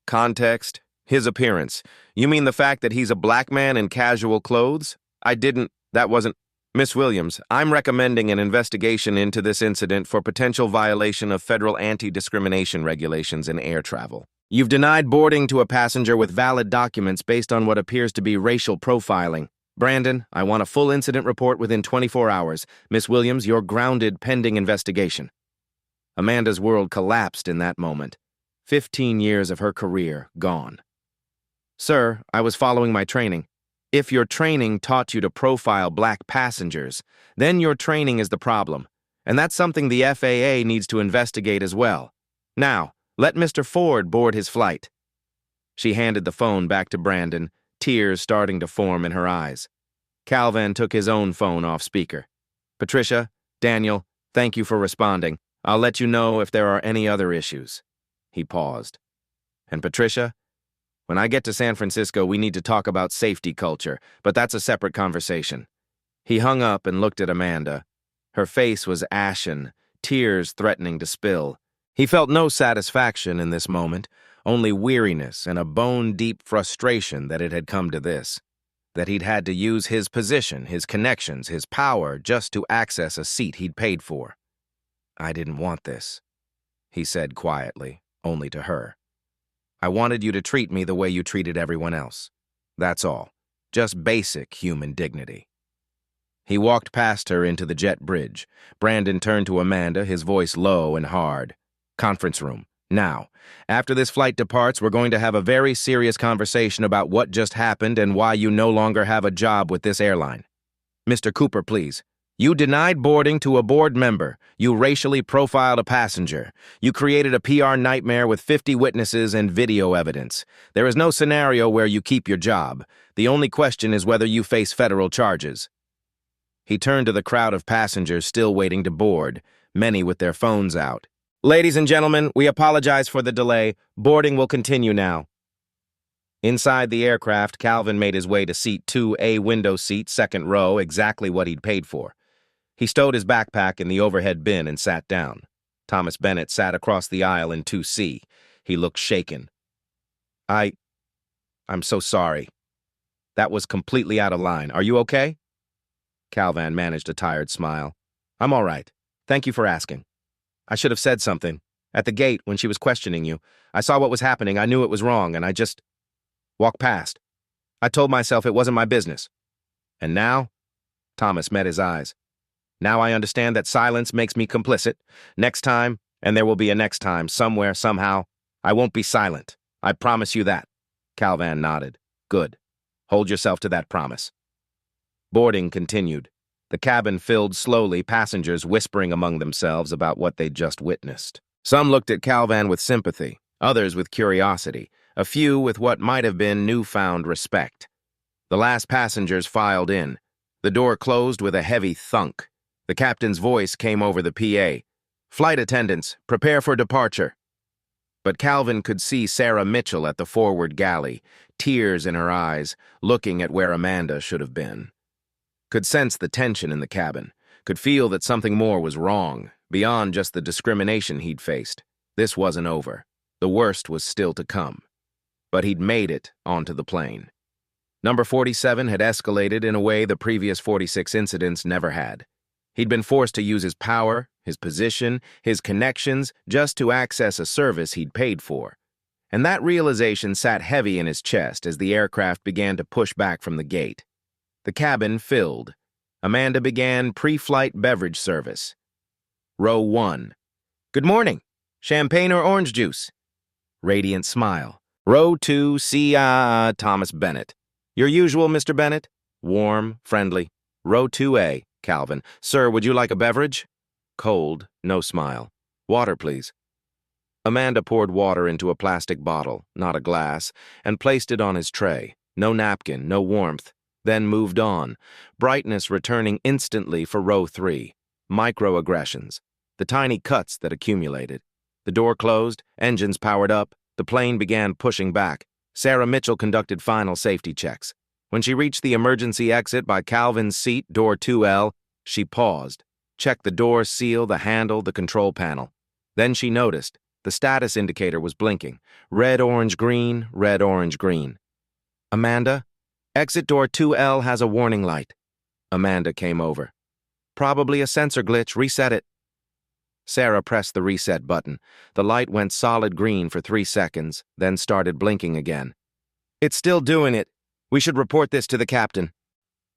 context." "His appearance. You mean the fact that he's a black man in casual clothes?" That wasn't." "Miss Williams, I'm recommending an investigation into this incident for potential violation of federal anti-discrimination regulations in air travel. You've denied boarding to a passenger with valid documents based on what appears to be racial profiling. Brandon, I want a full incident report within 24 hours. Miss Williams, you're grounded pending investigation." Amanda's world collapsed in that moment. 15 years of her career gone. "Sir, I was following my training." "If your training taught you to profile black passengers, then your training is the problem, and that's something the FAA needs to investigate as well. Now, let Mr. Ford board his flight." She handed the phone back to Brandon, tears starting to form in her eyes. Calvin took his own phone off speaker. "Patricia, Daniel, thank you for responding. I'll let you know if there are any other issues." He paused. "And Patricia, when I get to San Francisco, we need to talk about safety culture, but that's a separate conversation." He hung up and looked at Amanda. Her face was ashen, tears threatening to spill. He felt no satisfaction in this moment, only weariness and a bone-deep frustration that it had come to this, that he'd had to use his position, his connections, his power just to access a seat he'd paid for. "I didn't want this," he said quietly, only to her. "I wanted you to treat me the way you treated everyone else. That's all. Just basic human dignity." He walked past her into the jet bridge. Brandon turned to Amanda, his voice low and hard. "Conference room. Now, after this flight departs, we're going to have a very serious conversation about what just happened and why you no longer have a job with this airline. Mr. Cooper, please. You denied boarding to a board member. You racially profiled a passenger. You created a PR nightmare with 50 witnesses and video evidence. There is no scenario where you keep your job. The only question is whether you face federal charges." He turned to the crowd of passengers still waiting to board, many with their phones out. "Ladies and gentlemen, we apologize for the delay. Boarding will continue now." Inside the aircraft, Calvin made his way to seat 2A window seat, second row, exactly what he'd paid for. He stowed his backpack in the overhead bin and sat down. Thomas Bennett sat across the aisle in 2C. He looked shaken. I'm so sorry. That was completely out of line. Are you okay? Calvan managed a tired smile. I'm all right. Thank you for asking. I should have said something. At the gate, when she was questioning you, I saw what was happening. I knew it was wrong, and I just walked past. I told myself it wasn't my business. And now? Thomas met his eyes. Now I understand that silence makes me complicit. Next time, and there will be a next time, somewhere, somehow, I won't be silent. I promise you that. Calvan nodded. Good. Hold yourself to that promise. Boarding continued. The cabin filled slowly, passengers whispering among themselves about what they'd just witnessed. Some looked at Calvan with sympathy, others with curiosity, a few with what might have been newfound respect. The last passengers filed in. The door closed with a heavy thunk. The captain's voice came over the PA. Flight attendants, prepare for departure. But Calvin could see Sarah Mitchell at the forward galley, tears in her eyes, looking at where Amanda should have been. Could sense the tension in the cabin, could feel that something more was wrong, beyond just the discrimination he'd faced. This wasn't over. The worst was still to come. But he'd made it onto the plane. Number 47 had escalated in a way the previous 46 incidents never had. He'd been forced to use his power, his position, his connections, just to access a service he'd paid for. And that realization sat heavy in his chest as the aircraft began to push back from the gate. The cabin filled. Amanda began pre-flight beverage service. Row 1. Good morning. Champagne or orange juice? Radiant smile. Row 2, see, Thomas Bennett. Your usual, Mr. Bennett? Warm, friendly. Row 2A, Calvin. Sir, would you like a beverage? Cold, no smile. Water, please. Amanda poured water into a plastic bottle, not a glass, and placed it on his tray. No napkin, no warmth. Then moved on, brightness returning instantly for row 3. Microaggressions, the tiny cuts that accumulated. The door closed, engines powered up, the plane began pushing back. Sarah Mitchell conducted final safety checks. When she reached the emergency exit by Calvin's seat, door 2L, she paused, checked the door seal, the handle, the control panel. Then she noticed the status indicator was blinking. Red, orange, green, red, orange, green. Amanda? Exit door 2L has a warning light. Amanda came over. Probably a sensor glitch. Reset it. Sarah pressed the reset button. The light went solid green for 3 seconds, then started blinking again. It's still doing it. We should report this to the captain.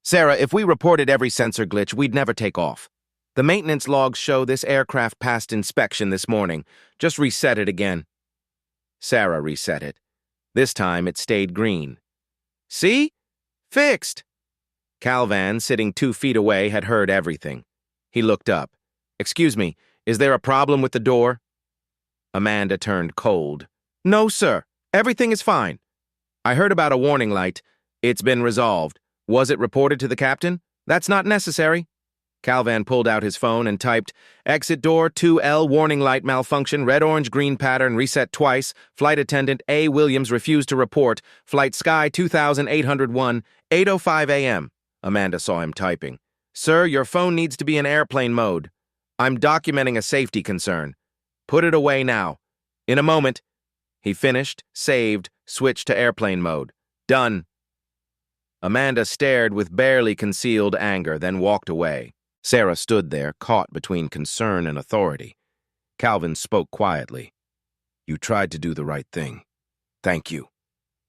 Sarah, if we reported every sensor glitch, we'd never take off. The maintenance logs show this aircraft passed inspection this morning. Just reset it again. Sarah reset it. This time it stayed green. See? Fixed! Calvan, sitting 2 feet away, had heard everything. He looked up. Excuse me, is there a problem with the door? Amanda turned cold. No, sir. Everything is fine. I heard about a warning light. It's been resolved. Was it reported to the captain? That's not necessary. Calvan pulled out his phone and typed, Exit door 2L warning light malfunction, red, orange, green pattern, reset twice. Flight attendant A. Williams refused to report. Flight Sky 2801, 8:05 a.m. Amanda saw him typing. Sir, your phone needs to be in airplane mode. I'm documenting a safety concern. Put it away now. In a moment. He finished, saved, switched to airplane mode. Done. Amanda stared with barely concealed anger, then walked away. Sarah stood there, caught between concern and authority. Calvin spoke quietly. You tried to do the right thing. Thank you.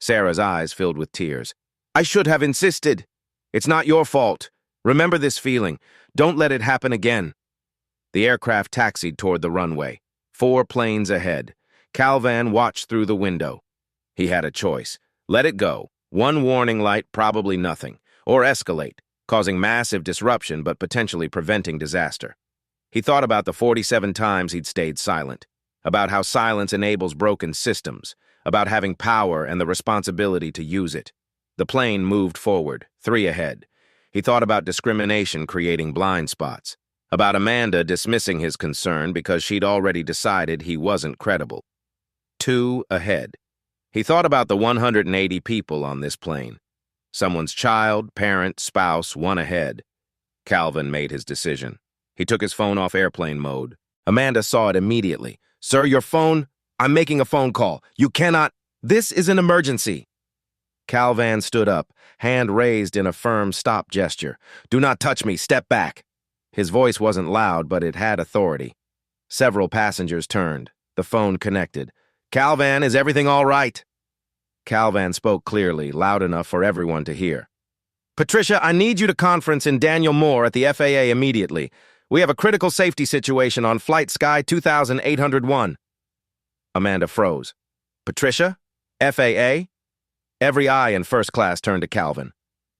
Sarah's eyes filled with tears. I should have insisted. It's not your fault. Remember this feeling. Don't let it happen again. The aircraft taxied toward the runway. 4 planes ahead. Calvan watched through the window. He had a choice. Let it go. 1 warning light, probably nothing. Or escalate, causing massive disruption but potentially preventing disaster. He thought about the 47 times he'd stayed silent, about how silence enables broken systems, about having power and the responsibility to use it. The plane moved forward, 3 ahead. He thought about discrimination creating blind spots, about Amanda dismissing his concern because she'd already decided he wasn't credible. 2 ahead. He thought about the 180 people on this plane. Someone's child, parent, spouse, 1 ahead. Calvin made his decision. He took his phone off airplane mode. Amanda saw it immediately. Sir, your phone? I'm making a phone call. You cannot. This is an emergency. Calvan stood up, hand raised in a firm stop gesture. "Do not touch me, step back." His voice wasn't loud, but it had authority. Several passengers turned. The phone connected. "Calvan, is everything all right?" Calvan spoke clearly, loud enough for everyone to hear. "Patricia, I need you to conference in Daniel Moore at the FAA immediately. We have a critical safety situation on Flight Sky 2801. Amanda froze. "Patricia? FAA?" Every eye in first class turned to Calvin.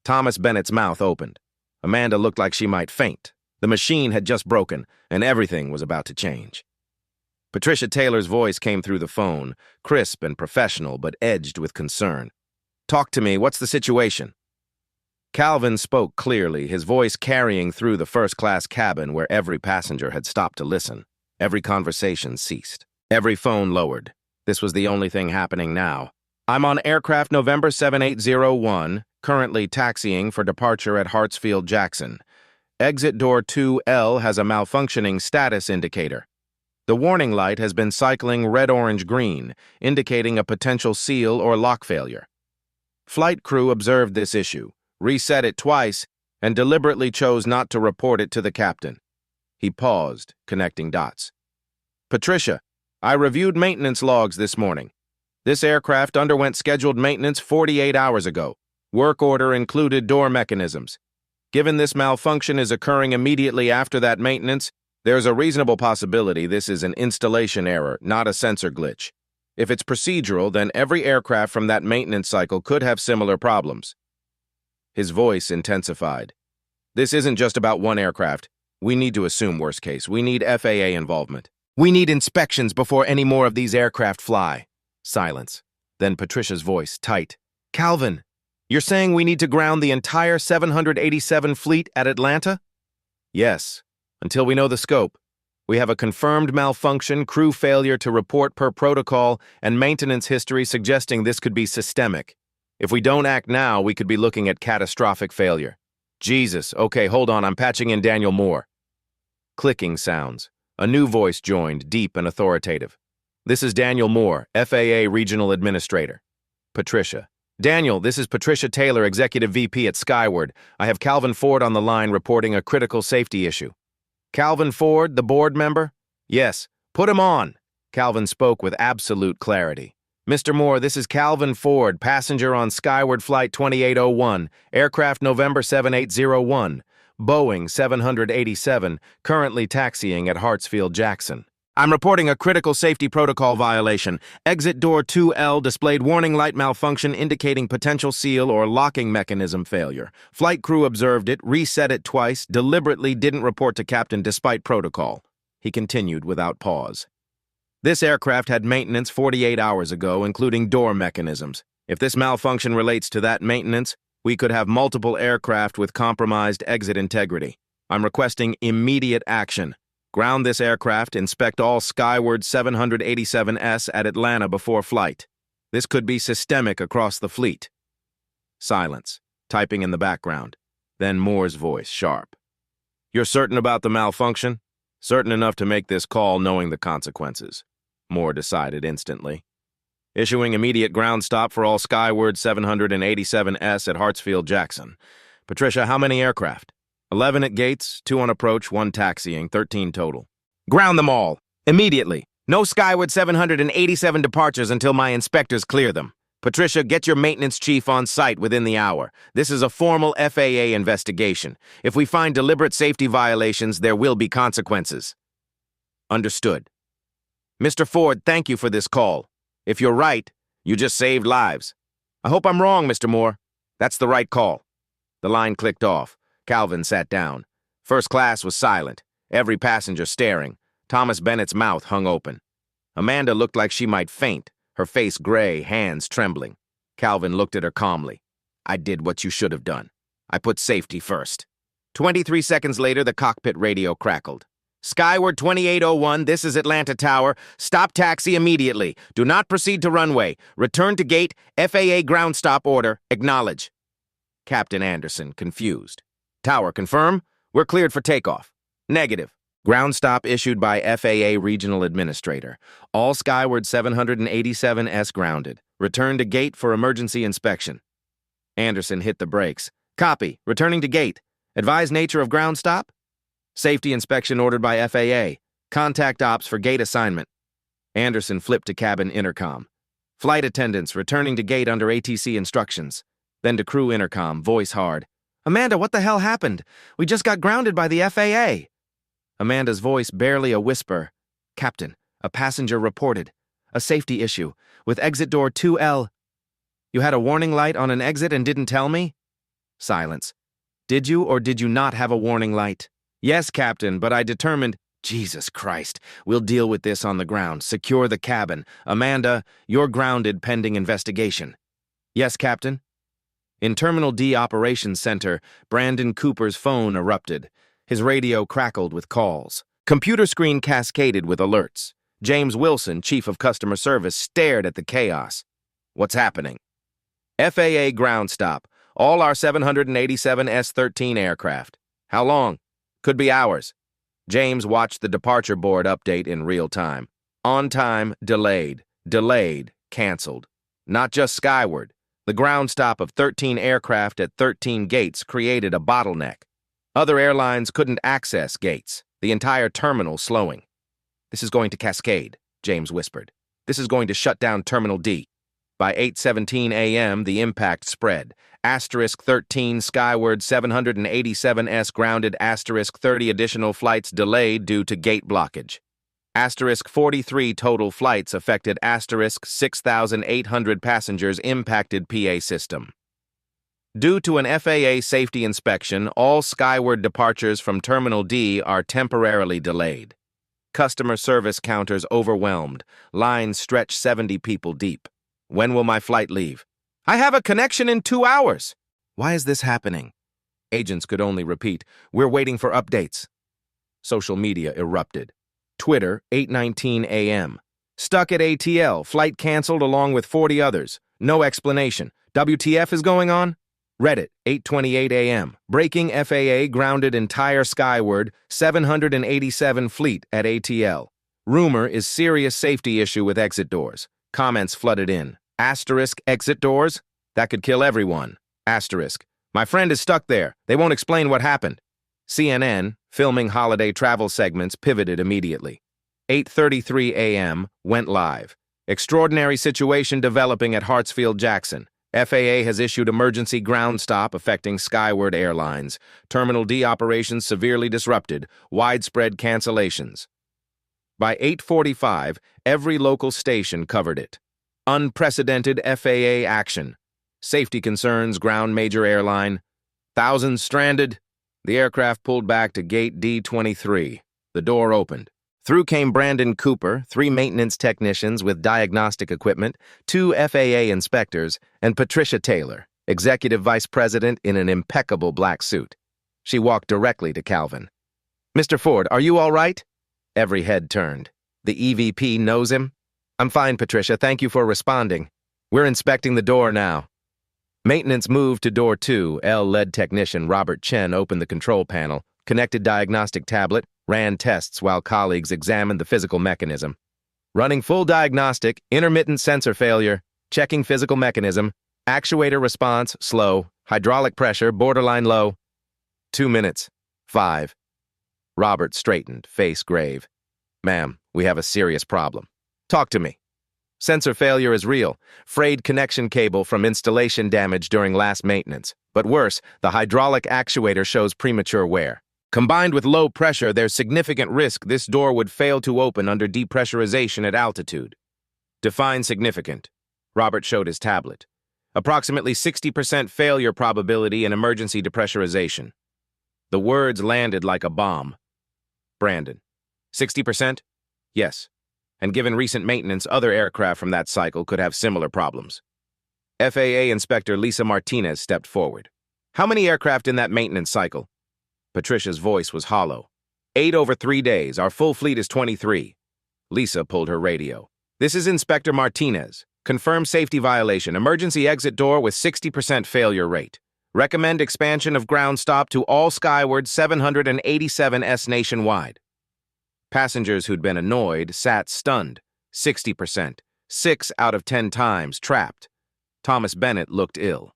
Thomas Bennett's mouth opened. Amanda looked like she might faint. The machine had just broken, and everything was about to change. Patricia Taylor's voice came through the phone, crisp and professional, but edged with concern. "Talk to me. What's the situation?" Calvin spoke clearly, his voice carrying through the first-class cabin where every passenger had stopped to listen. Every conversation ceased. Every phone lowered. This was the only thing happening now. "I'm on aircraft November 7801, currently taxiing for departure at Hartsfield-Jackson. Exit door 2L has a malfunctioning status indicator. The warning light has been cycling red-orange-green, indicating a potential seal or lock failure. Flight crew observed this issue, reset it twice, and deliberately chose not to report it to the captain." He paused, connecting dots. "Patricia, I reviewed maintenance logs this morning. This aircraft underwent scheduled maintenance 48 hours ago. Work order included door mechanisms. Given this malfunction is occurring immediately after that maintenance, there's a reasonable possibility this is an installation error, not a sensor glitch. If it's procedural, then every aircraft from that maintenance cycle could have similar problems." His voice intensified. "This isn't just about one aircraft. We need to assume worst case. We need FAA involvement. We need inspections before any more of these aircraft fly." Silence. Then Patricia's voice, tight. "Calvin, you're saying we need to ground the entire 787 fleet at Atlanta?" "Yes, until we know the scope. We have a confirmed malfunction, crew failure to report per protocol, and maintenance history suggesting this could be systemic. If we don't act now, we could be looking at catastrophic failure." "Jesus, okay, hold on, I'm patching in Daniel Moore." Clicking sounds. A new voice joined, deep and authoritative. "This is Daniel Moore, FAA Regional Administrator." "Patricia." "Daniel, this is Patricia Taylor, Executive VP at Skyward. I have Calvin Ford on the line reporting a critical safety issue." "Calvin Ford, the board member?" "Yes. Put him on." Calvin spoke with absolute clarity. "Mr. Moore, this is Calvin Ford, passenger on Skyward Flight 2801, aircraft November 7801, Boeing 787, currently taxiing at Hartsfield-Jackson. I'm reporting a critical safety protocol violation. Exit door 2L displayed warning light malfunction indicating potential seal or locking mechanism failure. Flight crew observed it, reset it twice, deliberately didn't report to captain despite protocol." He continued without pause. "This aircraft had maintenance 48 hours ago, including door mechanisms. If this malfunction relates to that maintenance, we could have multiple aircraft with compromised exit integrity. I'm requesting immediate action. Ground this aircraft, inspect all Skyward 787S at Atlanta before flight. This could be systemic across the fleet." Silence, typing in the background. Then Moore's voice, sharp. "You're certain about the malfunction?" "Certain enough to make this call knowing the consequences," Moore decided instantly. "Issuing immediate ground stop for all Skyward 787S at Hartsfield-Jackson. Patricia, how many aircraft?" 11 at gates, 2 on approach, 1 taxiing, 13 total. "Ground them all, immediately. No Skyward 787 departures until my inspectors clear them. Patricia, get your maintenance chief on site within the hour. This is a formal FAA investigation. If we find deliberate safety violations, there will be consequences." "Understood." "Mr. Ford, thank you for this call. If you're right, you just saved lives." "I hope I'm wrong, Mr. Moore." "That's the right call." The line clicked off. Calvin sat down. First class was silent, every passenger staring. Thomas Bennett's mouth hung open. Amanda looked like she might faint, her face gray, hands trembling. Calvin looked at her calmly. "I did what you should have done. I put safety first." 23 seconds later, the cockpit radio crackled. "Skyward 2801, this is Atlanta Tower. Stop taxi immediately. Do not proceed to runway. Return to gate. FAA ground stop order. Acknowledge." Captain Anderson, confused. "Tower, confirm? We're cleared for takeoff." "Negative. Ground stop issued by FAA Regional Administrator. All Skyward 787S grounded. Return to gate for emergency inspection." Anderson hit the brakes. Copy. Returning to gate. Advise nature of ground stop? Safety inspection ordered by FAA. Contact ops for gate assignment. Anderson flipped to cabin intercom. Flight attendants returning to gate under ATC instructions. Then to crew intercom, voice hard. Amanda, what the hell happened? We just got grounded by the FAA. Amanda's voice barely a whisper. Captain, a passenger reported. A safety issue, with exit door 2L. You had a warning light on an exit and didn't tell me? Silence. Did you or did you not have a warning light? Yes, Captain, but I determined... Jesus Christ, we'll deal with this on the ground. Secure the cabin. Amanda, you're grounded pending investigation. Yes, Captain? In Terminal D Operations Center, Brandon Cooper's phone erupted. His radio crackled with calls. Computer screen cascaded with alerts. James Wilson, Chief of Customer Service, stared at the chaos. What's happening? FAA ground stop. All our 787 S-13 aircraft. How long? Could be hours. James watched the departure board update in real time. On time, delayed. Delayed, canceled. Not just skyward. The ground stop of 13 aircraft at 13 gates created a bottleneck. Other airlines couldn't access gates. The entire terminal slowing. This is going to cascade, James whispered. This is going to shut down Terminal D. By 8:17 a.m., the impact spread. Asterisk 13 skyward 787S grounded. Asterisk 30 additional flights delayed due to gate blockage. Asterisk 43 total flights affected. Asterisk 6,800 passengers impacted. PA system. Due to an FAA safety inspection, all skyward departures from Terminal D are temporarily delayed. Customer service counters overwhelmed. Lines stretch 70 people deep. When will my flight leave? I have a connection in 2 hours. Why is this happening? Agents could only repeat, we're waiting for updates. Social media erupted. Twitter, 8:19 a.m. Stuck at ATL, flight canceled along with 40 others. No explanation. WTF is going on? Reddit, 8:28 a.m. Breaking FAA grounded entire skyward 787 fleet at ATL. Rumor is serious safety issue with exit doors. Comments flooded in. Asterisk exit doors? That could kill everyone. Asterisk. My friend is stuck there. They won't explain what happened. CNN, filming holiday travel segments, pivoted immediately. 8:33 a.m. went live. Extraordinary situation developing at Hartsfield-Jackson. FAA has issued emergency ground stop affecting Skyward Airlines. Terminal D operations severely disrupted. Widespread cancellations. By 8:45, every local station covered it. Unprecedented FAA action. Safety concerns, ground major airline. Thousands stranded. The aircraft pulled back to gate D23. The door opened. Through came Brandon Cooper, 3 maintenance technicians with diagnostic equipment, 2 FAA inspectors, and Patricia Taylor, executive vice president in an impeccable black suit. She walked directly to Calvin. Mr. Ford, are you all right? Every head turned. The EVP knows him? I'm fine, Patricia. Thank you for responding. We're inspecting the door now. Maintenance moved to door 2. L-lead technician Robert Chen opened the control panel, connected diagnostic tablet, ran tests while colleagues examined the physical mechanism. Running full diagnostic, intermittent sensor failure, checking physical mechanism, actuator response, slow, hydraulic pressure, borderline low. 2 minutes. 5. Robert straightened, face grave. Ma'am, we have a serious problem. Talk to me. Sensor failure is real. Frayed connection cable from installation damage during last maintenance. But worse, the hydraulic actuator shows premature wear. Combined with low pressure, there's significant risk this door would fail to open under depressurization at altitude. Define significant. Robert showed his tablet. Approximately 60% failure probability in emergency depressurization. The words landed like a bomb. Brandon. 60%? Yes. And given recent maintenance, other aircraft from that cycle could have similar problems. FAA Inspector Lisa Martinez stepped forward. How many aircraft in that maintenance cycle? Patricia's voice was hollow. 8 over 3 days. Our full fleet is 23. Lisa pulled her radio. This is Inspector Martinez. Confirmed safety violation. Emergency exit door with 60% failure rate. Recommend expansion of ground stop to all Skyward 787S nationwide. Passengers who'd been annoyed sat stunned. 60%. 6 out of 10 times trapped. Thomas Bennett looked ill.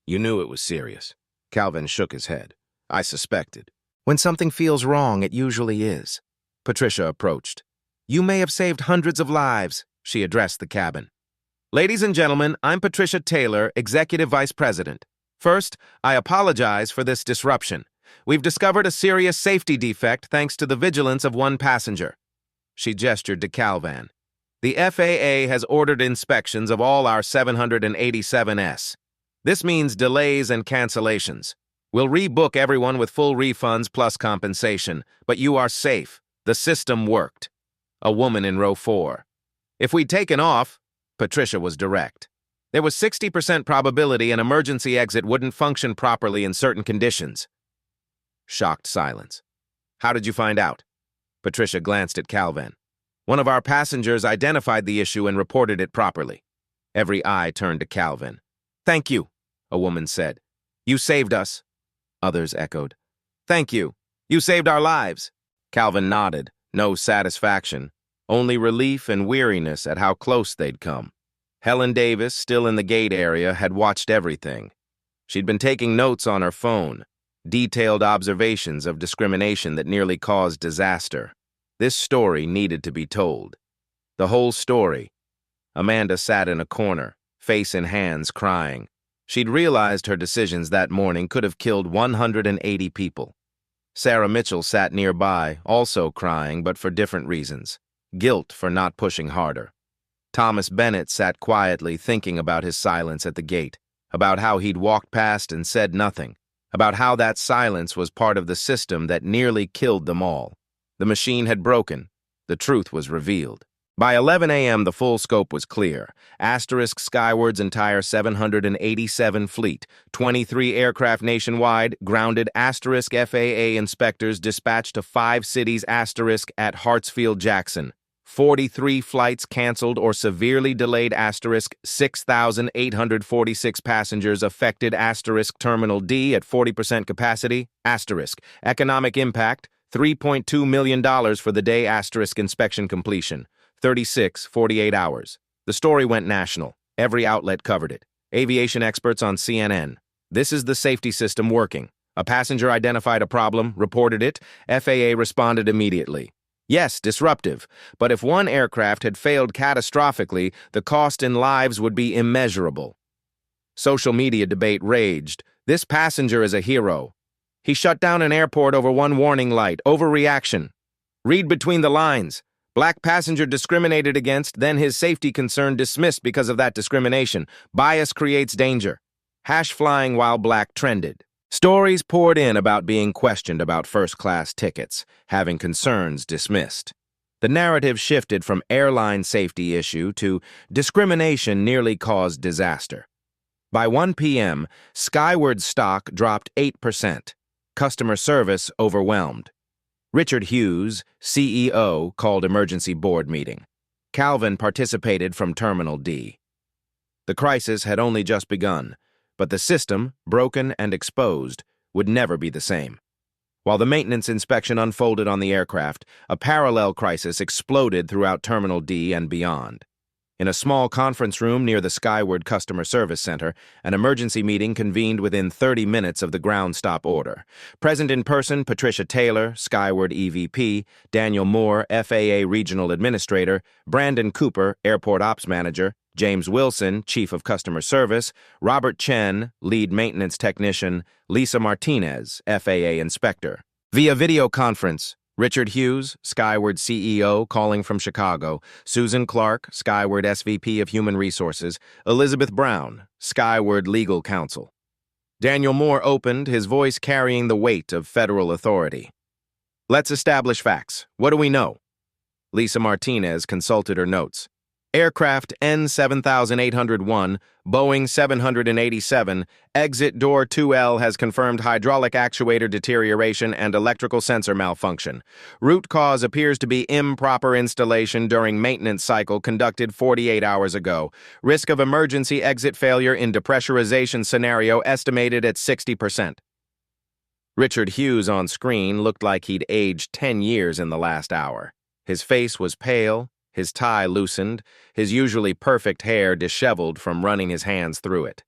You knew it was serious. Calvin shook his head. I suspected. When something feels wrong, it usually is. Patricia approached. You may have saved hundreds of lives, she addressed the cabin. Ladies and gentlemen, I'm Patricia Taylor, Executive Vice President. First, I apologize for this disruption. We've discovered a serious safety defect thanks to the vigilance of one passenger. She gestured to Calvin. The FAA has ordered inspections of all our 787s. This means delays and cancellations. We'll rebook everyone with full refunds plus compensation, but you are safe. The system worked. A woman in row 4. If we'd taken off, Patricia was direct. There was 60% probability an emergency exit wouldn't function properly in certain conditions. Shocked silence. How did you find out? Patricia glanced at Calvin. One of our passengers identified the issue and reported it properly. Every eye turned to Calvin. Thank you, a woman said. You saved us. Others echoed. Thank you. You saved our lives. Calvin nodded. No satisfaction. Only relief and weariness at how close they'd come. Helen Davis, still in the gate area, had watched everything. She'd been taking notes on her phone, detailed observations of discrimination that nearly caused disaster. This story needed to be told. The whole story. Amanda sat in a corner, face in hands, crying. She'd realized her decisions that morning could have killed 180 people. Sarah Mitchell sat nearby, also crying, but for different reasons. Guilt for not pushing harder. Thomas Bennett sat quietly thinking about his silence at the gate, about how he'd walked past and said nothing, about how that silence was part of the system that nearly killed them all. The machine had broken. The truth was revealed. By 11 a.m., the full scope was clear. Asterisk Skyward's entire 787 fleet, 23 aircraft nationwide, grounded asterisk FAA inspectors dispatched to 5 cities asterisk at Hartsfield-Jackson. 43 flights canceled or severely delayed asterisk 6,846 passengers affected asterisk Terminal D at 40% capacity asterisk economic impact $3.2 million for the day asterisk inspection completion 48 hours. The story went national. Every outlet covered it. Aviation experts on CNN. This is the safety system working. A passenger identified a problem, reported it. FAA responded immediately. Yes, disruptive, but if one aircraft had failed catastrophically, the cost in lives would be immeasurable. Social media debate raged. This passenger is a hero. He shut down an airport over one warning light. Overreaction. Read between the lines. Black passenger discriminated against, then his safety concern dismissed because of that discrimination. Bias creates danger. Hash flying while black trended. Stories poured in about being questioned about first-class tickets, having concerns dismissed. The narrative shifted from airline safety issue to discrimination nearly caused disaster. By 1 p.m., Skyward stock dropped 8%. Customer service overwhelmed. Richard Hughes, CEO, called emergency board meeting. Calvin participated from Terminal D. The crisis had only just begun, but the system, broken and exposed, would never be the same. While the maintenance inspection unfolded on the aircraft, a parallel crisis exploded throughout Terminal D and beyond. In a small conference room near the Skyward Customer Service Center, an emergency meeting convened within 30 minutes of the ground stop order. Present in person, Patricia Taylor, Skyward EVP, Daniel Moore, FAA Regional Administrator, Brandon Cooper, Airport Ops Manager, James Wilson, Chief of Customer Service, Robert Chen, Lead Maintenance Technician, Lisa Martinez, FAA Inspector. Via video conference, Richard Hughes, Skyward CEO, calling from Chicago, Susan Clark, Skyward SVP of Human Resources, Elizabeth Brown, Skyward Legal Counsel. Daniel Moore opened, his voice carrying the weight of federal authority. Let's establish facts. What do we know? Lisa Martinez consulted her notes. Aircraft N7801, Boeing 787, exit door 2L has confirmed hydraulic actuator deterioration and electrical sensor malfunction. Root cause appears to be improper installation during maintenance cycle conducted 48 hours ago. Risk of emergency exit failure in depressurization scenario estimated at 60%. Richard Hughes on screen looked like he'd aged 10 years in the last hour. His face was pale, his tie loosened, his usually perfect hair disheveled from running his hands through it.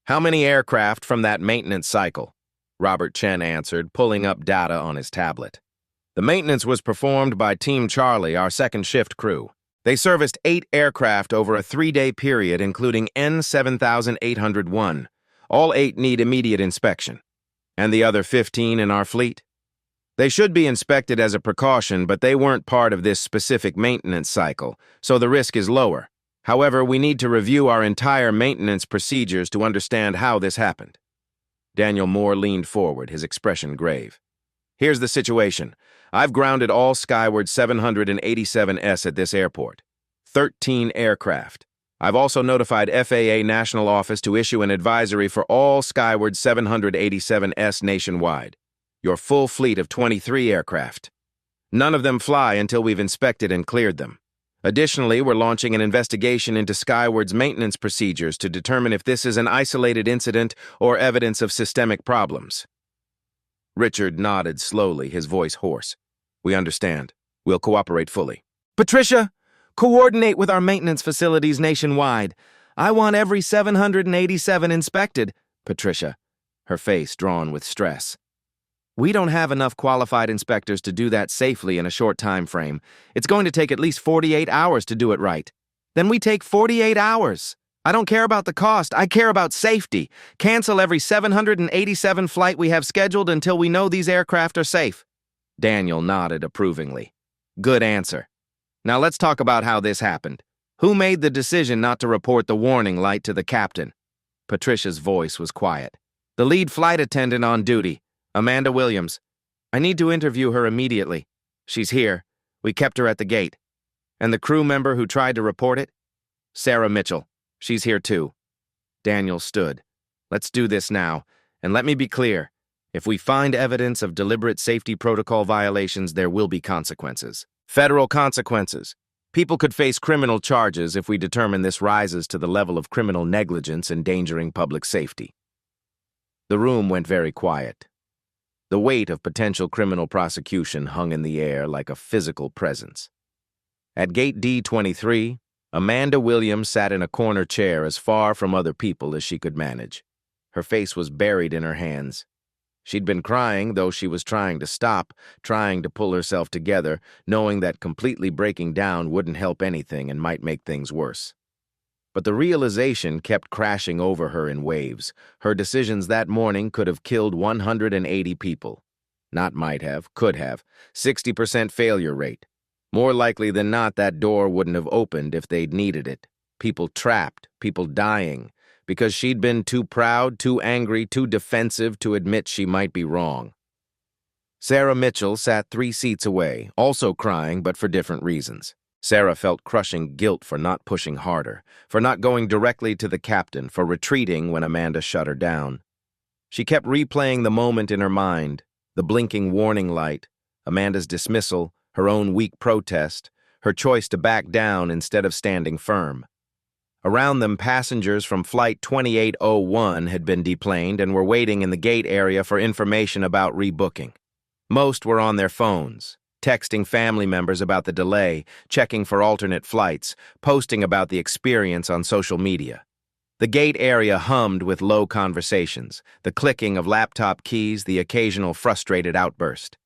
How many aircraft from that maintenance cycle? Robert Chen answered, pulling up data on his tablet. The maintenance was performed by Team Charlie, our second shift crew. They serviced 8 aircraft over a 3-day period, including N7801. All 8 need immediate inspection. And the other 15 in our fleet? They should be inspected as a precaution, but they weren't part of this specific maintenance cycle, so the risk is lower. However, we need to review our entire maintenance procedures to understand how this happened. Daniel Moore leaned forward, his expression grave. Here's the situation. I've grounded all Skyward 787S at this airport. 13 aircraft. I've also notified FAA National Office to issue an advisory for all Skyward 787S nationwide. Your full fleet of 23 aircraft. None of them fly until we've inspected and cleared them. Additionally, we're launching an investigation into Skyward's maintenance procedures to determine if this is an isolated incident or evidence of systemic problems. Richard nodded slowly, his voice hoarse. We understand. We'll cooperate fully. Patricia, coordinate with our maintenance facilities nationwide. I want every 787 inspected. Patricia, her face drawn with stress. We don't have enough qualified inspectors to do that safely in a short time frame. It's going to take at least 48 hours to do it right. Then we take 48 hours. I don't care about the cost. I care about safety. Cancel every 787 flight we have scheduled until we know these aircraft are safe. Daniel nodded approvingly. Good answer. Now let's talk about how this happened. Who made the decision not to report the warning light to the captain? Patricia's voice was quiet. The lead flight attendant on duty, Amanda Williams. I need to interview her immediately. She's here. We kept her at the gate. And the crew member who tried to report it? Sarah Mitchell. She's here too. Daniel stood. Let's do this now. And let me be clear. If we find evidence of deliberate safety protocol violations, there will be consequences. Federal consequences. People could face criminal charges if we determine this rises to the level of criminal negligence endangering public safety. The room went very quiet. The weight of potential criminal prosecution hung in the air like a physical presence. At gate D23, Amanda Williams sat in a corner chair as far from other people as she could manage. Her face was buried in her hands. She'd been crying, though she was trying to stop, trying to pull herself together, knowing that completely breaking down wouldn't help anything and might make things worse. But the realization kept crashing over her in waves. Her decisions that morning could have killed 180 people. Not might have, could have. 60% failure rate. More likely than not, that door wouldn't have opened if they'd needed it. People trapped, people dying, because she'd been too proud, too angry, too defensive to admit she might be wrong. Sarah Mitchell sat 3 seats away, also crying, but for different reasons. Sarah felt crushing guilt for not pushing harder, for not going directly to the captain, for retreating when Amanda shut her down. She kept replaying the moment in her mind, the blinking warning light, Amanda's dismissal, her own weak protest, her choice to back down instead of standing firm. Around them, passengers from Flight 2801 had been deplaned and were waiting in the gate area for information about rebooking. Most were on their phones, texting family members about the delay, checking for alternate flights, posting about the experience on social media. The gate area hummed with low conversations, the clicking of laptop keys, the occasional frustrated outburst.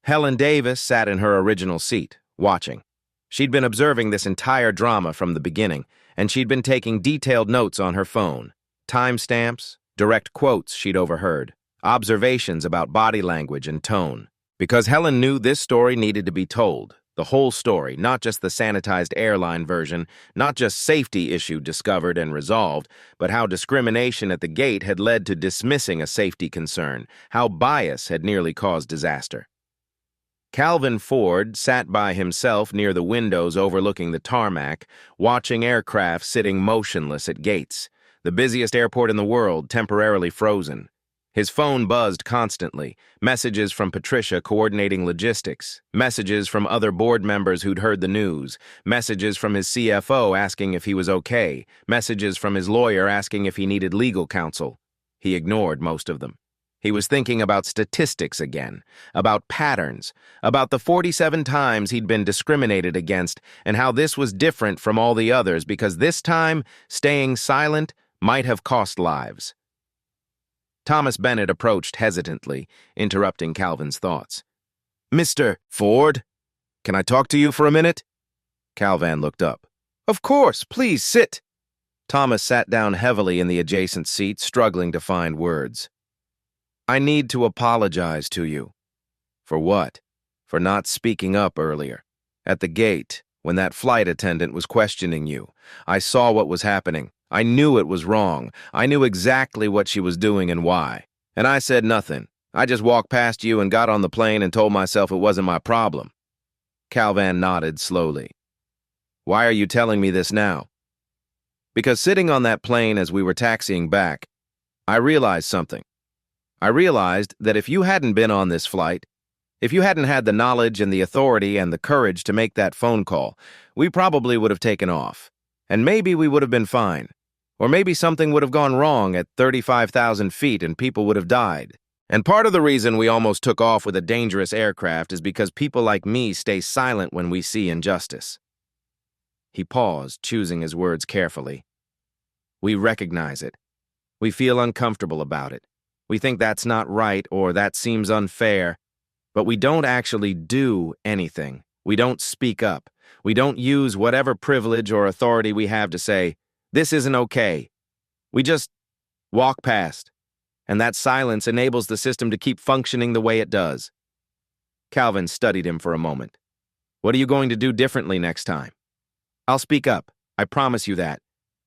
Helen Davis sat in her original seat, watching. She'd been observing this entire drama from the beginning, and she'd been taking detailed notes on her phone. Timestamps, direct quotes she'd overheard, observations about body language and tone. Because Helen knew this story needed to be told, the whole story, not just the sanitized airline version, not just safety issue discovered and resolved, but how discrimination at the gate had led to dismissing a safety concern, how bias had nearly caused disaster. Calvin Ford sat by himself near the windows overlooking the tarmac, watching aircraft sitting motionless at gates, the busiest airport in the world temporarily frozen. His phone buzzed constantly, messages from Patricia coordinating logistics, messages from other board members who'd heard the news, messages from his CFO asking if he was okay, messages from his lawyer asking if he needed legal counsel. He ignored most of them. He was thinking about statistics again, about patterns, about the 47 times he'd been discriminated against, and how this was different from all the others because this time, staying silent might have cost lives. Thomas Bennett approached hesitantly, interrupting Calvin's thoughts. "Mr. Ford, can I talk to you for a minute?" Calvin looked up. "Of course, please sit." Thomas sat down heavily in the adjacent seat, struggling to find words. "I need to apologize to you." "For what?" "For not speaking up earlier. At the gate, when that flight attendant was questioning you. I saw what was happening. I knew it was wrong. I knew exactly what she was doing and why. And I said nothing. I just walked past you and got on the plane and told myself it wasn't my problem." Calvin nodded slowly. "Why are you telling me this now?" "Because sitting on that plane as we were taxiing back, I realized something. I realized that if you hadn't been on this flight, if you hadn't had the knowledge and the authority and the courage to make that phone call, we probably would have taken off. And maybe we would have been fine. Or maybe something would have gone wrong at 35,000 feet and people would have died. And part of the reason we almost took off with a dangerous aircraft is because people like me stay silent when we see injustice." He paused, choosing his words carefully. "We recognize it. We feel uncomfortable about it. We think that's not right or that seems unfair. But we don't actually do anything. We don't speak up. We don't use whatever privilege or authority we have to say, this isn't okay. We just walk past. And that silence enables the system to keep functioning the way it does." Calvin studied him for a moment. "What are you going to do differently next time?" "I'll speak up. I promise you that.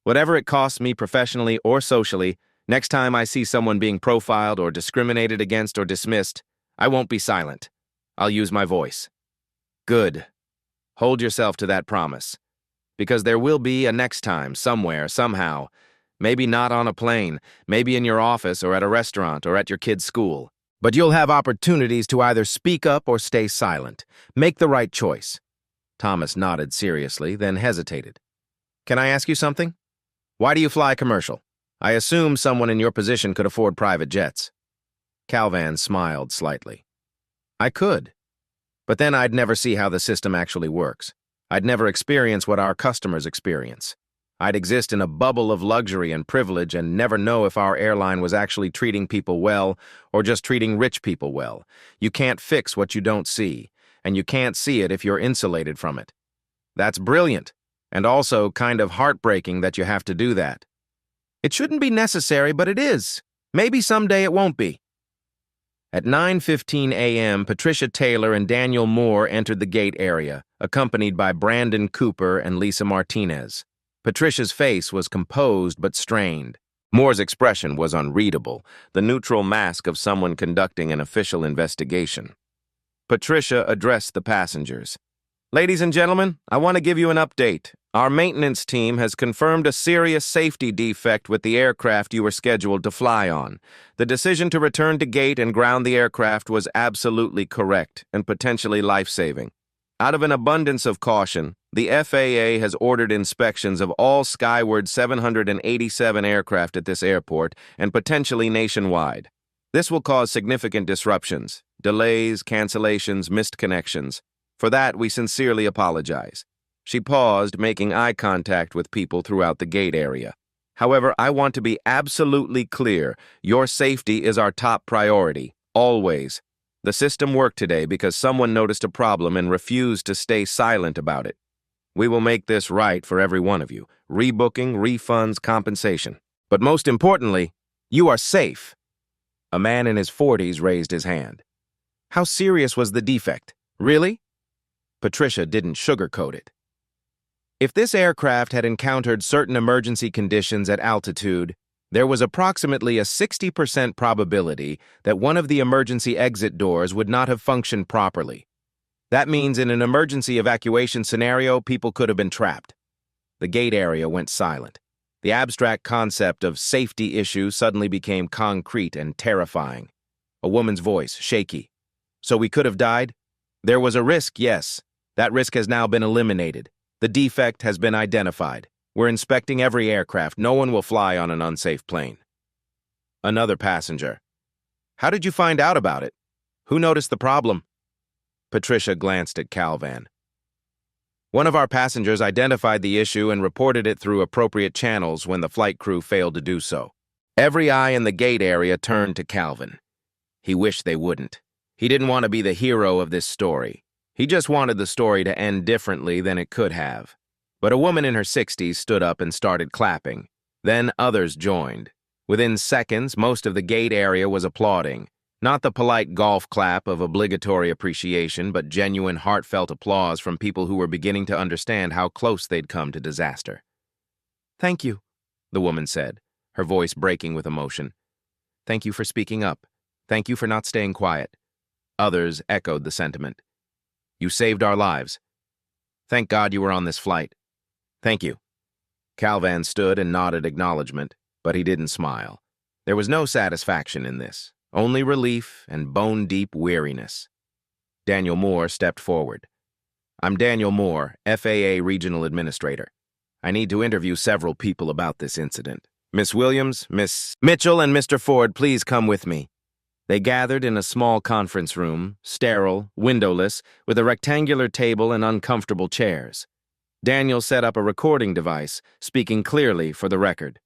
Whatever it costs me professionally or socially, next time I see someone being profiled or discriminated against or dismissed, I won't be silent. I'll use my voice." "Good. Hold yourself to that promise. Because there will be a next time, somewhere, somehow. Maybe not on a plane, maybe in your office or at a restaurant or at your kid's school. But you'll have opportunities to either speak up or stay silent. Make the right choice." Thomas nodded seriously, then hesitated. "Can I ask you something? Why do you fly commercial? I assume someone in your position could afford private jets." Calvin smiled slightly. "I could. But then I'd never see how the system actually works. I'd never experience what our customers experience. I'd exist in a bubble of luxury and privilege and never know if our airline was actually treating people well or just treating rich people well. You can't fix what you don't see, and you can't see it if you're insulated from it. That's brilliant, and also kind of heartbreaking that you have to do that. It shouldn't be necessary, but it is. Maybe someday it won't be." At 9:15 a.m., Patricia Taylor and Daniel Moore entered the gate area, accompanied by Brandon Cooper and Lisa Martinez. Patricia's face was composed but strained. Moore's expression was unreadable, the neutral mask of someone conducting an official investigation. Patricia addressed the passengers. "Ladies and gentlemen, I want to give you an update. Our maintenance team has confirmed a serious safety defect with the aircraft you were scheduled to fly on. The decision to return to gate and ground the aircraft was absolutely correct and potentially life-saving. Out of an abundance of caution, the FAA has ordered inspections of all Skyward 787 aircraft at this airport and potentially nationwide. This will cause significant disruptions, delays, cancellations, missed connections. For that, we sincerely apologize." She paused, making eye contact with people throughout the gate area. "However, I want to be absolutely clear. Your safety is our top priority, always. The system worked today because someone noticed a problem and refused to stay silent about it. We will make this right for every one of you. Rebooking, refunds, compensation. But most importantly, you are safe." A man in his 40s raised his hand. "How serious was the defect? Really?" Patricia didn't sugarcoat it. "If this aircraft had encountered certain emergency conditions at altitude, there was approximately a 60% probability that one of the emergency exit doors would not have functioned properly. That means in an emergency evacuation scenario, people could have been trapped." The gate area went silent. The abstract concept of safety issue suddenly became concrete and terrifying. A woman's voice, shaky. "So we could have died?" "There was a risk, yes. That risk has now been eliminated. The defect has been identified. We're inspecting every aircraft. No one will fly on an unsafe plane." Another passenger. "How did you find out about it? Who noticed the problem?" Patricia glanced at Calvin. "One of our passengers identified the issue and reported it through appropriate channels when the flight crew failed to do so." Every eye in the gate area turned to Calvin. He wished they wouldn't. He didn't want to be the hero of this story. He just wanted the story to end differently than it could have. But a woman in her 60s stood up and started clapping. Then others joined. Within seconds, most of the gate area was applauding. Not the polite golf clap of obligatory appreciation, but genuine, heartfelt applause from people who were beginning to understand how close they'd come to disaster. "Thank you," the woman said, her voice breaking with emotion. "Thank you for speaking up. Thank you for not staying quiet." Others echoed the sentiment. "You saved our lives. Thank God you were on this flight. Thank you." Calvin stood and nodded acknowledgement, but he didn't smile. There was no satisfaction in this, only relief and bone-deep weariness. Daniel Moore stepped forward. "I'm Daniel Moore, FAA Regional Administrator. I need to interview several people about this incident. Miss Williams, Miss Mitchell, and Mr. Ford, please come with me." They gathered in a small conference room, sterile, windowless, with a rectangular table and uncomfortable chairs. Daniel set up a recording device, speaking clearly for the record.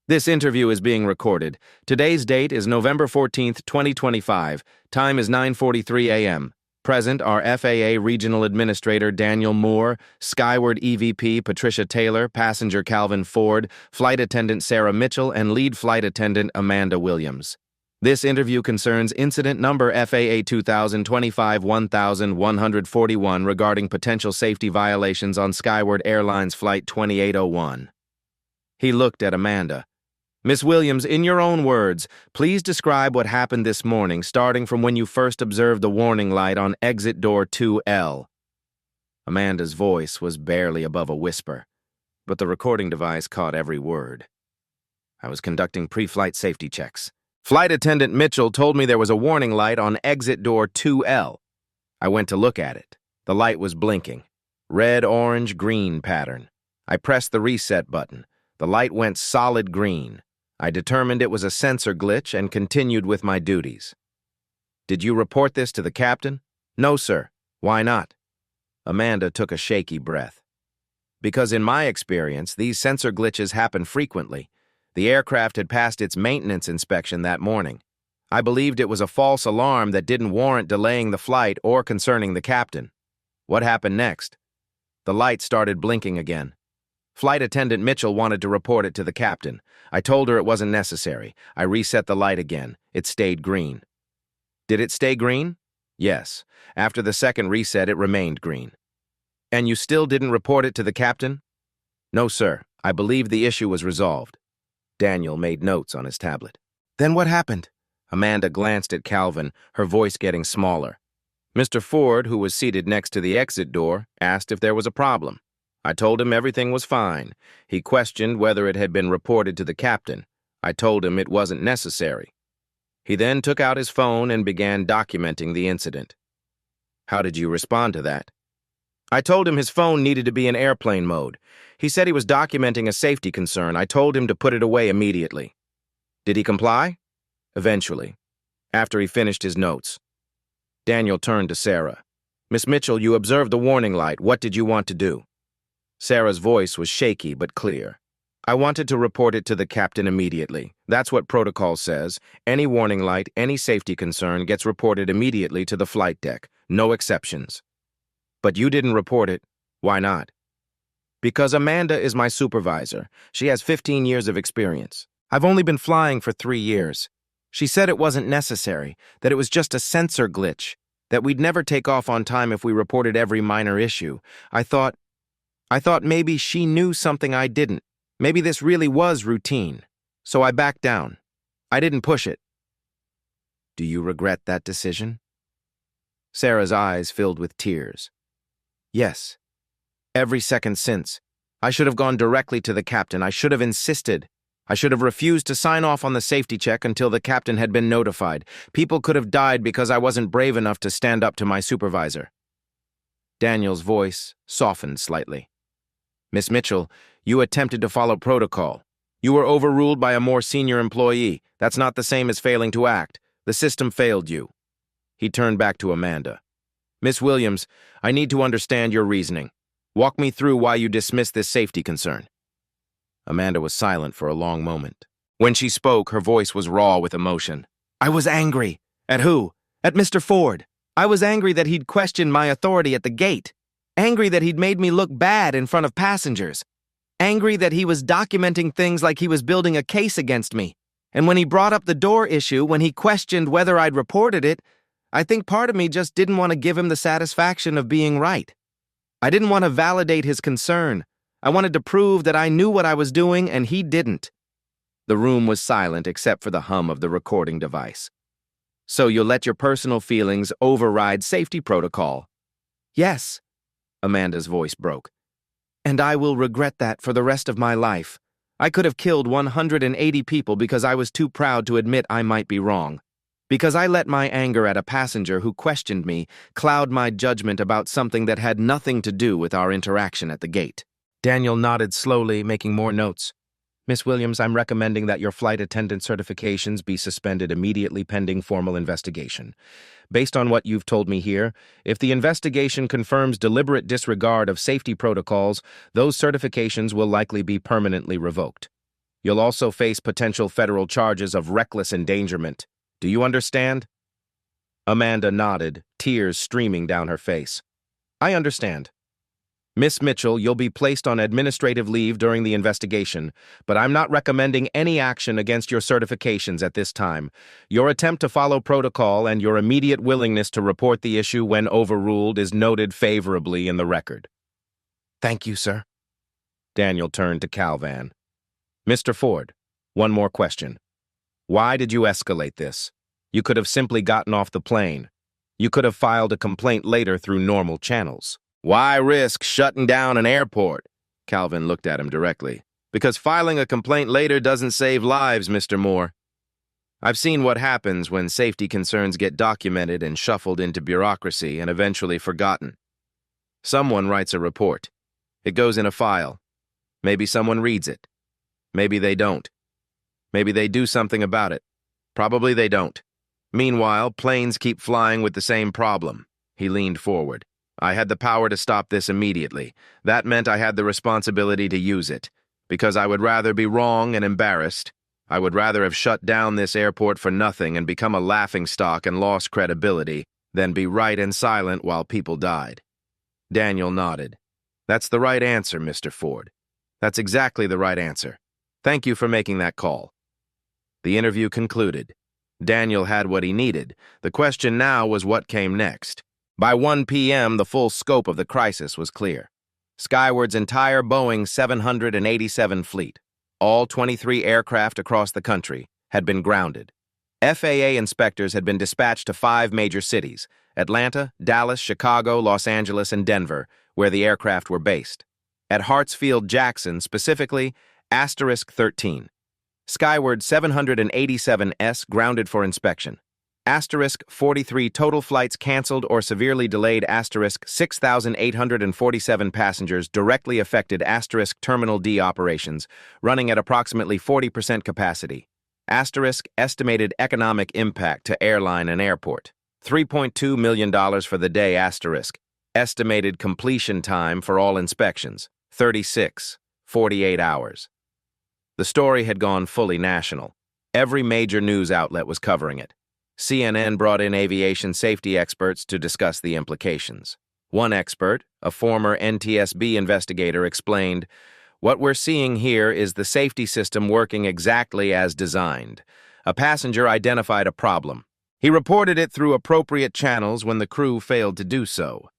"This interview is being recorded. Today's date is November 14th, 2025. Time is 9:43 a.m. Present are FAA Regional Administrator Daniel Moore, Skyward EVP Patricia Taylor, Passenger Calvin Ford, Flight Attendant Sarah Mitchell, and Lead Flight Attendant Amanda Williams. This interview concerns incident number FAA 2025-1141 regarding potential safety violations on Skyward Airlines Flight 2801. He looked at Amanda. "Miss Williams, in your own words, please describe what happened this morning, starting from when you first observed the warning light on exit door 2L. Amanda's voice was barely above a whisper, but the recording device caught every word. "I was conducting pre-flight safety checks. Flight Attendant Mitchell told me there was a warning light on exit door 2L. I went to look at it. The light was blinking. Red, orange, green pattern. I pressed the reset button. The light went solid green. I determined it was a sensor glitch and continued with my duties." "Did you report this to the captain?" "No, sir." "Why not?" Amanda took a shaky breath. "Because in my experience, these sensor glitches happen frequently. The aircraft had passed its maintenance inspection that morning. I believed it was a false alarm that didn't warrant delaying the flight or concerning the captain." "What happened next?" "The light started blinking again. Flight Attendant Mitchell wanted to report it to the captain. I told her it wasn't necessary. I reset the light again. It stayed green." "Did it stay green?" "Yes. After the second reset, it remained green." "And you still didn't report it to the captain?" "No, sir. I believe the issue was resolved." Daniel made notes on his tablet. "Then what happened?" Amanda glanced at Calvin, her voice getting smaller. Mr. Ford, who was seated next to the exit door, asked if there was a problem. I told him everything was fine. He questioned whether it had been reported to the captain. I told him it wasn't necessary. He then took out his phone and began documenting the incident. "How did you respond to that?" "I told him his phone needed to be in airplane mode. He said he was documenting a safety concern. I told him to put it away immediately." "Did he comply?" "Eventually, after he finished his notes." Daniel turned to Sarah. "Miss Mitchell, you observed the warning light. What did you want to do?" Sarah's voice was shaky but clear. "I wanted to report it to the captain immediately. That's what protocol says. Any warning light, any safety concern gets reported immediately to the flight deck. No exceptions." "But you didn't report it. Why not?" "Because Amanda is my supervisor. She has 15 years of experience. I've only been flying for 3 years. She said it wasn't necessary, that it was just a sensor glitch, that we'd never take off on time if we reported every minor issue. I thought maybe she knew something I didn't. Maybe this really was routine. So I backed down. I didn't push it." "Do you regret that decision?" Sarah's eyes filled with tears. "Yes. Every second since. I should have gone directly to the captain. I should have insisted. I should have refused to sign off on the safety check until the captain had been notified. People could have died because I wasn't brave enough to stand up to my supervisor." Daniel's voice softened slightly. "Miss Mitchell, you attempted to follow protocol. You were overruled by a more senior employee. That's not the same as failing to act. The system failed you." He turned back to Amanda. "Miss Williams, I need to understand your reasoning. Walk me through why you dismissed this safety concern." Amanda was silent for a long moment. When she spoke, her voice was raw with emotion. I was angry. At who? At Mr. Ford. I was angry that he'd questioned my authority at the gate. Angry that he'd made me look bad in front of passengers. Angry that he was documenting things like he was building a case against me. And when he brought up the door issue, when he questioned whether I'd reported it, I think part of me just didn't want to give him the satisfaction of being right. I didn't want to validate his concern. I wanted to prove that I knew what I was doing and he didn't. The room was silent except for the hum of the recording device. So you'll let your personal feelings override safety protocol? Yes, Amanda's voice broke. And I will regret that for the rest of my life. I could have killed 180 people because I was too proud to admit I might be wrong. Because I let my anger at a passenger who questioned me cloud my judgment about something that had nothing to do with our interaction at the gate. Daniel nodded slowly, making more notes. Miss Williams, I'm recommending that your flight attendant certifications be suspended immediately pending formal investigation. Based on what you've told me here, if the investigation confirms deliberate disregard of safety protocols, those certifications will likely be permanently revoked. You'll also face potential federal charges of reckless endangerment. Do you understand? Amanda nodded, tears streaming down her face. I understand. Miss Mitchell, you'll be placed on administrative leave during the investigation, but I'm not recommending any action against your certifications at this time. Your attempt to follow protocol and your immediate willingness to report the issue when overruled is noted favorably in the record. Thank you, sir. Daniel turned to Calvan. Mr. Ford, one more question. Why did you escalate this? You could have simply gotten off the plane. You could have filed a complaint later through normal channels. Why risk shutting down an airport? Calvin looked at him directly. Because filing a complaint later doesn't save lives, Mr. Moore. I've seen what happens when safety concerns get documented and shuffled into bureaucracy and eventually forgotten. Someone writes a report. It goes in a file. Maybe someone reads it. Maybe they don't. Maybe they do something about it. Probably they don't. Meanwhile, planes keep flying with the same problem. He leaned forward. I had the power to stop this immediately. That meant I had the responsibility to use it. Because I would rather be wrong and embarrassed. I would rather have shut down this airport for nothing and become a laughingstock and lost credibility than be right and silent while people died. Daniel nodded. That's the right answer, Mr. Ford. That's exactly the right answer. Thank you for making that call. The interview concluded. Daniel had what he needed. The question now was what came next. By 1 p.m., the full scope of the crisis was clear. Skyward's entire Boeing 787 fleet, all 23 aircraft across the country, had been grounded. FAA inspectors had been dispatched to 5 major cities, Atlanta, Dallas, Chicago, Los Angeles, and Denver, where the aircraft were based. At Hartsfield-Jackson, specifically, *13. Skyward 787S grounded for inspection. *43 total flights canceled or severely delayed. *6,847 passengers directly affected. Terminal D operations, running at approximately 40% capacity. Estimated economic impact to airline and airport. $3.2 million for the day. Estimated completion time for all inspections. 48 hours. The story had gone fully national. Every major news outlet was covering it. CNN brought in aviation safety experts to discuss the implications. One expert, a former NTSB investigator, explained, "What we're seeing here is the safety system working exactly as designed. A passenger identified a problem. He reported it through appropriate channels when the crew failed to do so.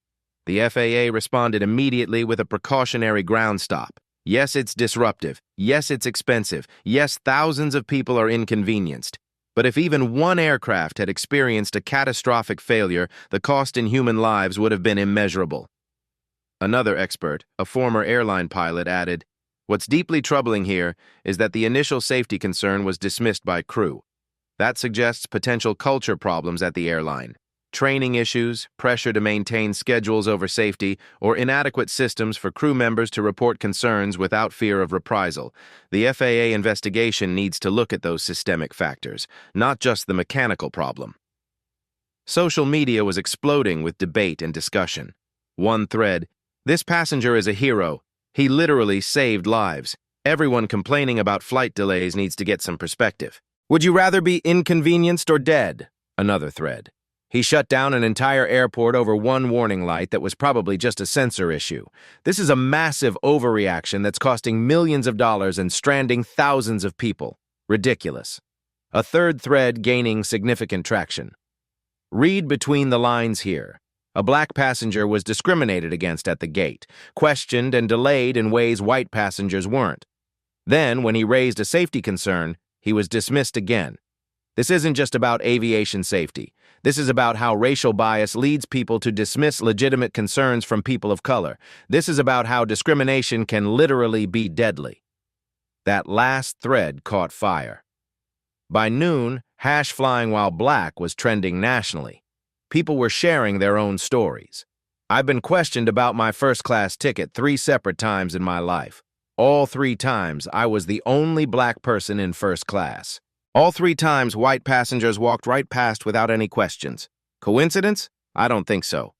The FAA responded immediately with a precautionary ground stop. Yes, it's disruptive. Yes, it's expensive. Yes, thousands of people are inconvenienced. But if even one aircraft had experienced a catastrophic failure, the cost in human lives would have been immeasurable." Another expert, a former airline pilot, added, "What's deeply troubling here is that the initial safety concern was dismissed by crew. That suggests potential culture problems at the airline. Training issues, pressure to maintain schedules over safety, or inadequate systems for crew members to report concerns without fear of reprisal. The FAA investigation needs to look at those systemic factors, not just the mechanical problem." Social media was exploding with debate and discussion. One thread, "This passenger is a hero. He literally saved lives. Everyone complaining about flight delays needs to get some perspective. Would you rather be inconvenienced or dead? Another thread. He shut down an entire airport over one warning light that was probably just a sensor issue. This is a massive overreaction that's costing millions of dollars and stranding thousands of people. Ridiculous. A third thread gaining significant traction. Read between the lines here. A black passenger was discriminated against at the gate, questioned and delayed in ways white passengers weren't. Then, when he raised a safety concern, he was dismissed again. This isn't just about aviation safety. This is about how racial bias leads people to dismiss legitimate concerns from people of color. This is about how discrimination can literally be deadly. That last thread caught fire. By noon, hash flying while black was trending nationally. People were sharing their own stories. I've been questioned about my first-class ticket 3 separate times in my life. All 3 times, I was the only black person in first class. All 3 times, white passengers walked right past without any questions. Coincidence? I don't think so.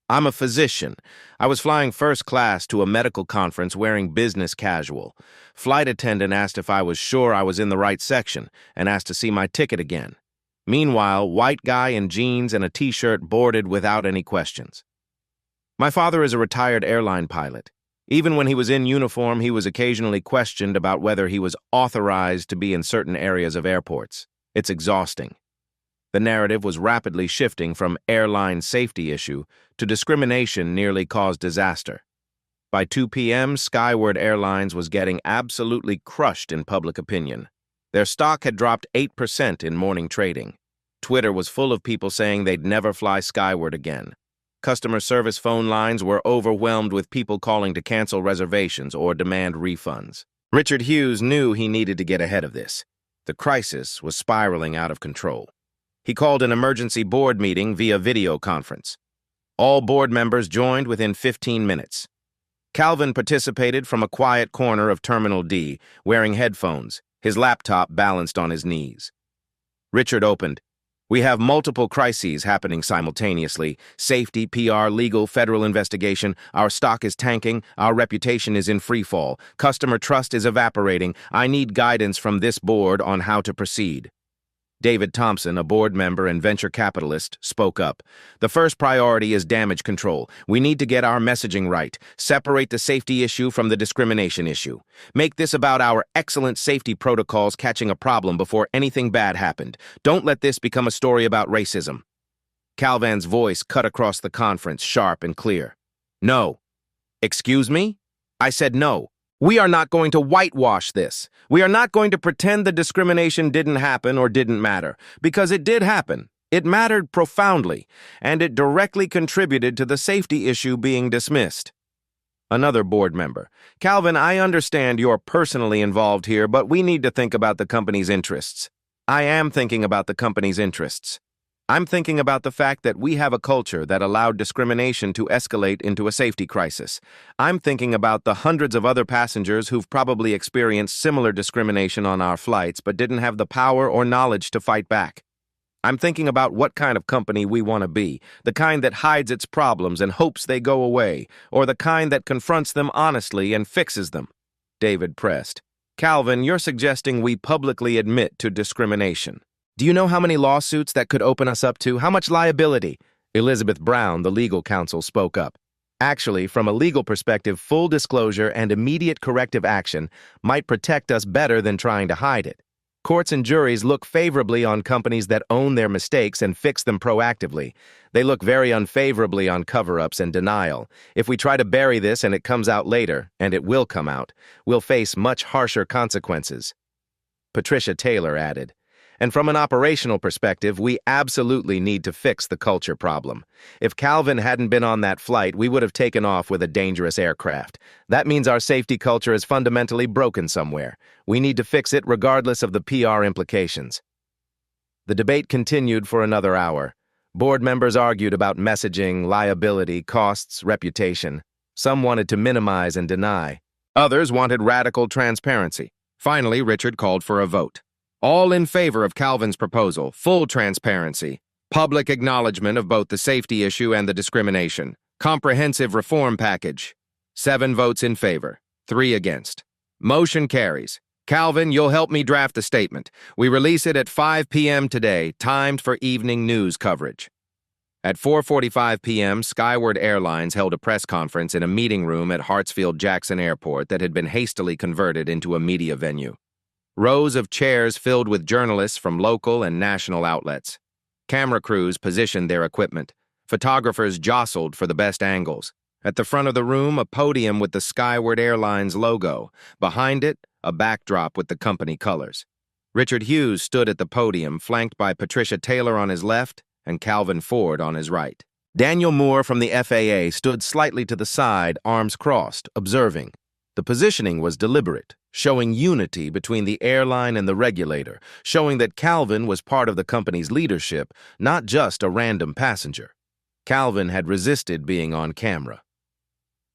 I'm a physician. I was flying first class to a medical conference wearing business casual. Flight attendant asked if I was sure I was in the right section and asked to see my ticket again. Meanwhile, white guy in jeans and a t-shirt boarded without any questions. My father is a retired airline pilot. Even when he was in uniform, he was occasionally questioned about whether he was authorized to be in certain areas of airports. It's exhausting. The narrative was rapidly shifting from airline safety issue to discrimination nearly caused disaster. By 2 p.m., Skyward Airlines was getting absolutely crushed in public opinion. Their stock had dropped 8% in morning trading. Twitter was full of people saying they'd never fly Skyward again. Customer service phone lines were overwhelmed with people calling to cancel reservations or demand refunds. Richard Hughes knew he needed to get ahead of this. The crisis was spiraling out of control. He called an emergency board meeting via video conference. All board members joined within 15 minutes. Calvin participated from a quiet corner of Terminal D, wearing headphones, his laptop balanced on his knees. Richard opened. We have multiple crises happening simultaneously. Safety, PR, legal, federal investigation. Our stock is tanking. Our reputation is in freefall. Customer trust is evaporating. I need guidance from this board on how to proceed. David Thompson, a board member and venture capitalist, spoke up. The first priority is damage control. We need to get our messaging right. Separate the safety issue from the discrimination issue. Make this about our excellent safety protocols catching a problem before anything bad happened. Don't let this become a story about racism. Calvin's voice cut across the conference, sharp and clear. No. Excuse me? I said no. We are not going to whitewash this. We are not going to pretend the discrimination didn't happen or didn't matter, because it did happen. It mattered profoundly, and it directly contributed to the safety issue being dismissed. Another board member. Calvin, I understand you're personally involved here, but we need to think about the company's interests. I am thinking about the company's interests. I'm thinking about the fact that we have a culture that allowed discrimination to escalate into a safety crisis. I'm thinking about the hundreds of other passengers who've probably experienced similar discrimination on our flights but didn't have the power or knowledge to fight back. I'm thinking about what kind of company we want to be, the kind that hides its problems and hopes they go away, or the kind that confronts them honestly and fixes them. David pressed. Calvin, you're suggesting we publicly admit to discrimination. Do you know how many lawsuits that could open us up to? How much liability? Elizabeth Brown, the legal counsel, spoke up. Actually, from a legal perspective, full disclosure and immediate corrective action might protect us better than trying to hide it. Courts and juries look favorably on companies that own their mistakes and fix them proactively. They look very unfavorably on cover-ups and denial. If we try to bury this and it comes out later, and it will come out, we'll face much harsher consequences. Patricia Taylor added. And from an operational perspective, we absolutely need to fix the culture problem. If Calvin hadn't been on that flight, we would have taken off with a dangerous aircraft. That means our safety culture is fundamentally broken somewhere. We need to fix it regardless of the PR implications. The debate continued for another hour. Board members argued about messaging, liability, costs, reputation. Some wanted to minimize and deny. Others wanted radical transparency. Finally, Richard called for a vote. All in favor of Calvin's proposal, full transparency, public acknowledgement of both the safety issue and the discrimination, comprehensive reform package. 7 votes in favor, 3 against. Motion carries. Calvin, you'll help me draft the statement. We release it at 5 p.m. today, timed for evening news coverage. At 4:45 p.m., Skyward Airlines held a press conference in a meeting room at Hartsfield-Jackson Airport that had been hastily converted into a media venue. Rows of chairs filled with journalists from local and national outlets. Camera crews positioned their equipment. Photographers jostled for the best angles. At the front of the room, a podium with the Skyward Airlines logo. Behind it, a backdrop with the company colors. Richard Hughes stood at the podium, flanked by Patricia Taylor on his left and Calvin Ford on his right. Daniel Moore from the FAA stood slightly to the side, arms crossed, observing. The positioning was deliberate, showing unity between the airline and the regulator, showing that Calvin was part of the company's leadership, not just a random passenger. Calvin had resisted being on camera.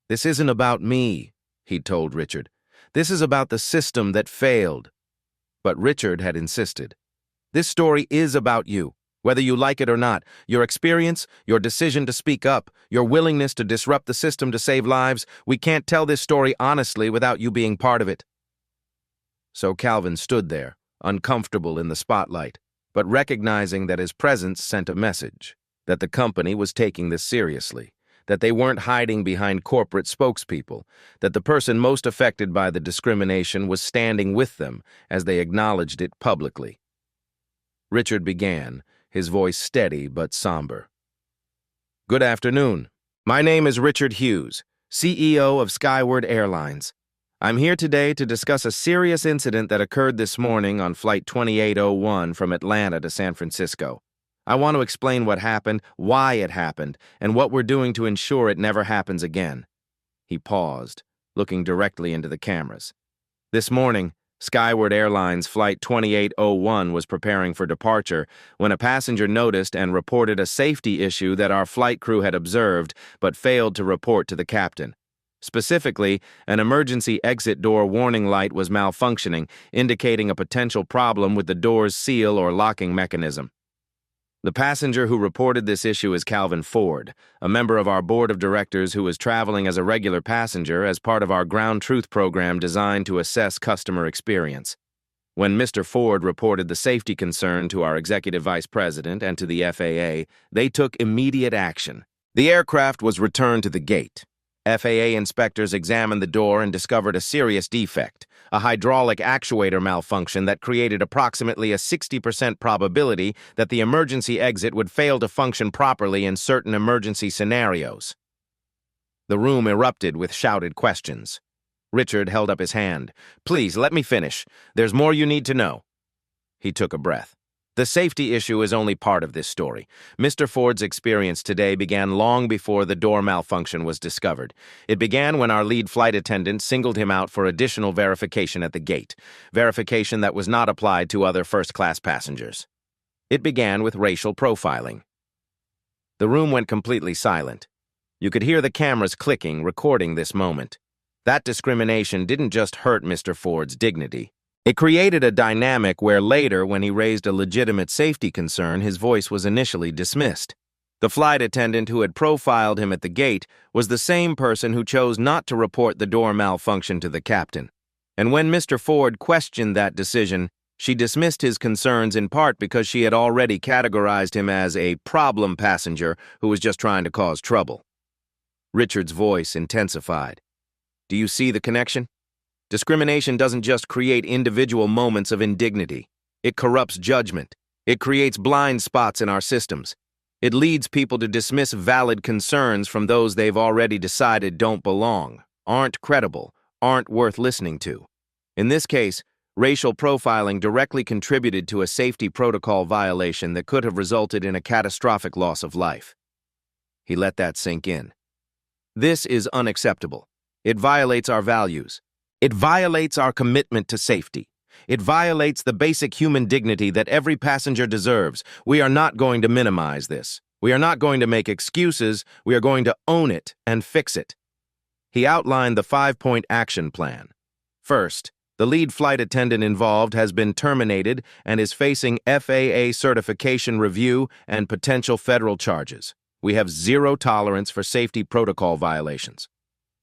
"This isn't about me," he told Richard. "This is about the system that failed." But Richard had insisted. "This story is about you. Whether you like it or not, your experience, your decision to speak up, your willingness to disrupt the system to save lives, we can't tell this story honestly without you being part of it." So Calvin stood there, uncomfortable in the spotlight, but recognizing that his presence sent a message, that the company was taking this seriously, that they weren't hiding behind corporate spokespeople, that the person most affected by the discrimination was standing with them as they acknowledged it publicly. Richard began, his voice steady but somber. "Good afternoon. My name is Richard Hughes, CEO of Skyward Airlines. I'm here today to discuss a serious incident that occurred this morning on Flight 2801 from Atlanta to San Francisco. I want to explain what happened, why it happened, and what we're doing to ensure it never happens again." He paused, looking directly into the cameras. This morning, Skyward Airlines Flight 2801 was preparing for departure when a passenger noticed and reported a safety issue that our flight crew had observed but failed to report to the captain. Specifically, an emergency exit door warning light was malfunctioning, indicating a potential problem with the door's seal or locking mechanism. The passenger who reported this issue is Calvin Ford, a member of our board of directors who was traveling as a regular passenger as part of our Ground Truth program designed to assess customer experience. When Mr. Ford reported the safety concern to our executive vice president and to the FAA, they took immediate action. The aircraft was returned to the gate. FAA inspectors examined the door and discovered a serious defect, a hydraulic actuator malfunction that created approximately a 60% probability that the emergency exit would fail to function properly in certain emergency scenarios. The room erupted with shouted questions. Richard held up his hand. "Please, let me finish. There's more you need to know." He took a breath. "The safety issue is only part of this story. Mr. Ford's experience today began long before the door malfunction was discovered. It began when our lead flight attendant singled him out for additional verification at the gate, verification that was not applied to other first-class passengers. It began with racial profiling." The room went completely silent. You could hear the cameras clicking, recording this moment. That discrimination didn't just hurt Mr. Ford's dignity. It created a dynamic where later, when he raised a legitimate safety concern, his voice was initially dismissed. The flight attendant who had profiled him at the gate was the same person who chose not to report the door malfunction to the captain. And when Mr. Ford questioned that decision, she dismissed his concerns in part because she had already categorized him as a problem passenger who was just trying to cause trouble. Richard's voice intensified. "Do you see the connection? Discrimination doesn't just create individual moments of indignity. It corrupts judgment. It creates blind spots in our systems. It leads people to dismiss valid concerns from those they've already decided don't belong, aren't credible, aren't worth listening to. In this case, racial profiling directly contributed to a safety protocol violation that could have resulted in a catastrophic loss of life." He let that sink in. "This is unacceptable. It violates our values. It violates our commitment to safety. It violates the basic human dignity that every passenger deserves. We are not going to minimize this. We are not going to make excuses. We are going to own it and fix it." He outlined the 5-point action plan. First, the lead flight attendant involved has been terminated and is facing FAA certification review and potential federal charges. We have zero tolerance for safety protocol violations.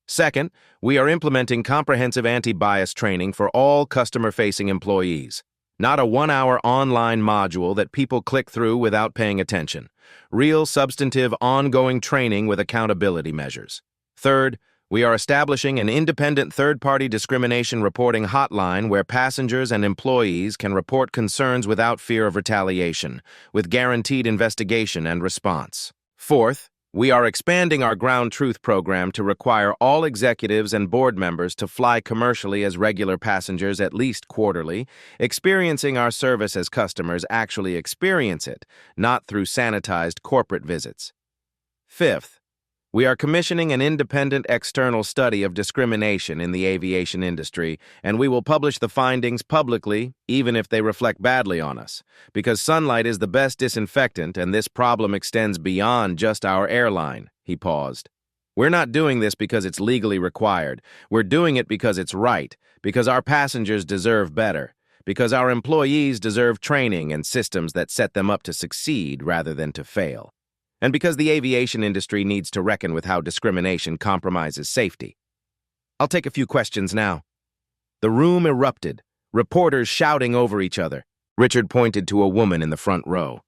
Second, we are implementing comprehensive anti-bias training for all customer-facing employees. Not a one-hour online module that people click through without paying attention. Real, substantive, ongoing training with accountability measures. Third, we are establishing an independent third-party discrimination reporting hotline where passengers and employees can report concerns without fear of retaliation, with guaranteed investigation and response. Fourth, we are expanding our Ground Truth program to require all executives and board members to fly commercially as regular passengers at least quarterly, experiencing our service as customers actually experience it, not through sanitized corporate visits. Fifth, we are commissioning an independent external study of discrimination in the aviation industry, and we will publish the findings publicly, even if they reflect badly on us, because sunlight is the best disinfectant and this problem extends beyond just our airline. He paused. We're not doing this because it's legally required. We're doing it because it's right, because our passengers deserve better, because our employees deserve training and systems that set them up to succeed rather than to fail. And because the aviation industry needs to reckon with how discrimination compromises safety. I'll take a few questions now. The room erupted, reporters shouting over each other. Richard pointed to a woman in the front row.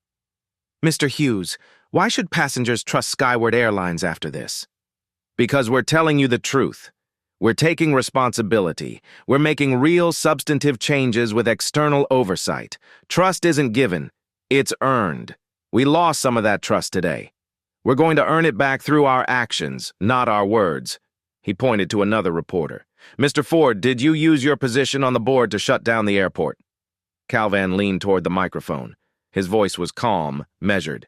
Mr. Hughes, why should passengers trust Skyward Airlines after this? Because we're telling you the truth. We're taking responsibility. We're making real substantive changes with external oversight. Trust isn't given, it's earned. We lost some of that trust today. We're going to earn it back through our actions, not our words. He pointed to another reporter. Mr. Ford, did you use your position on the board to shut down the airport? Calvan leaned toward the microphone. His voice was calm, measured.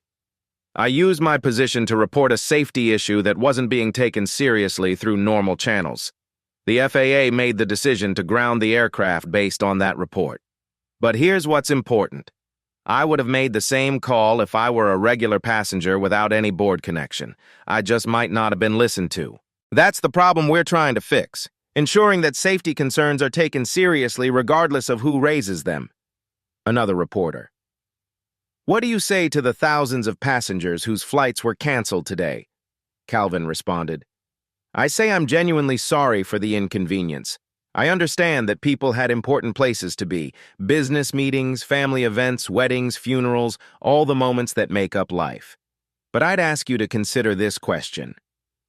I used my position to report a safety issue that wasn't being taken seriously through normal channels. The FAA made the decision to ground the aircraft based on that report. But here's what's important. I would have made the same call if I were a regular passenger without any board connection. I just might not have been listened to. That's the problem we're trying to fix, ensuring that safety concerns are taken seriously regardless of who raises them. Another reporter. What do you say to the thousands of passengers whose flights were canceled today? Calvin responded. I say I'm genuinely sorry for the inconvenience. I understand that people had important places to be, business meetings, family events, weddings, funerals, all the moments that make up life. But I'd ask you to consider this question.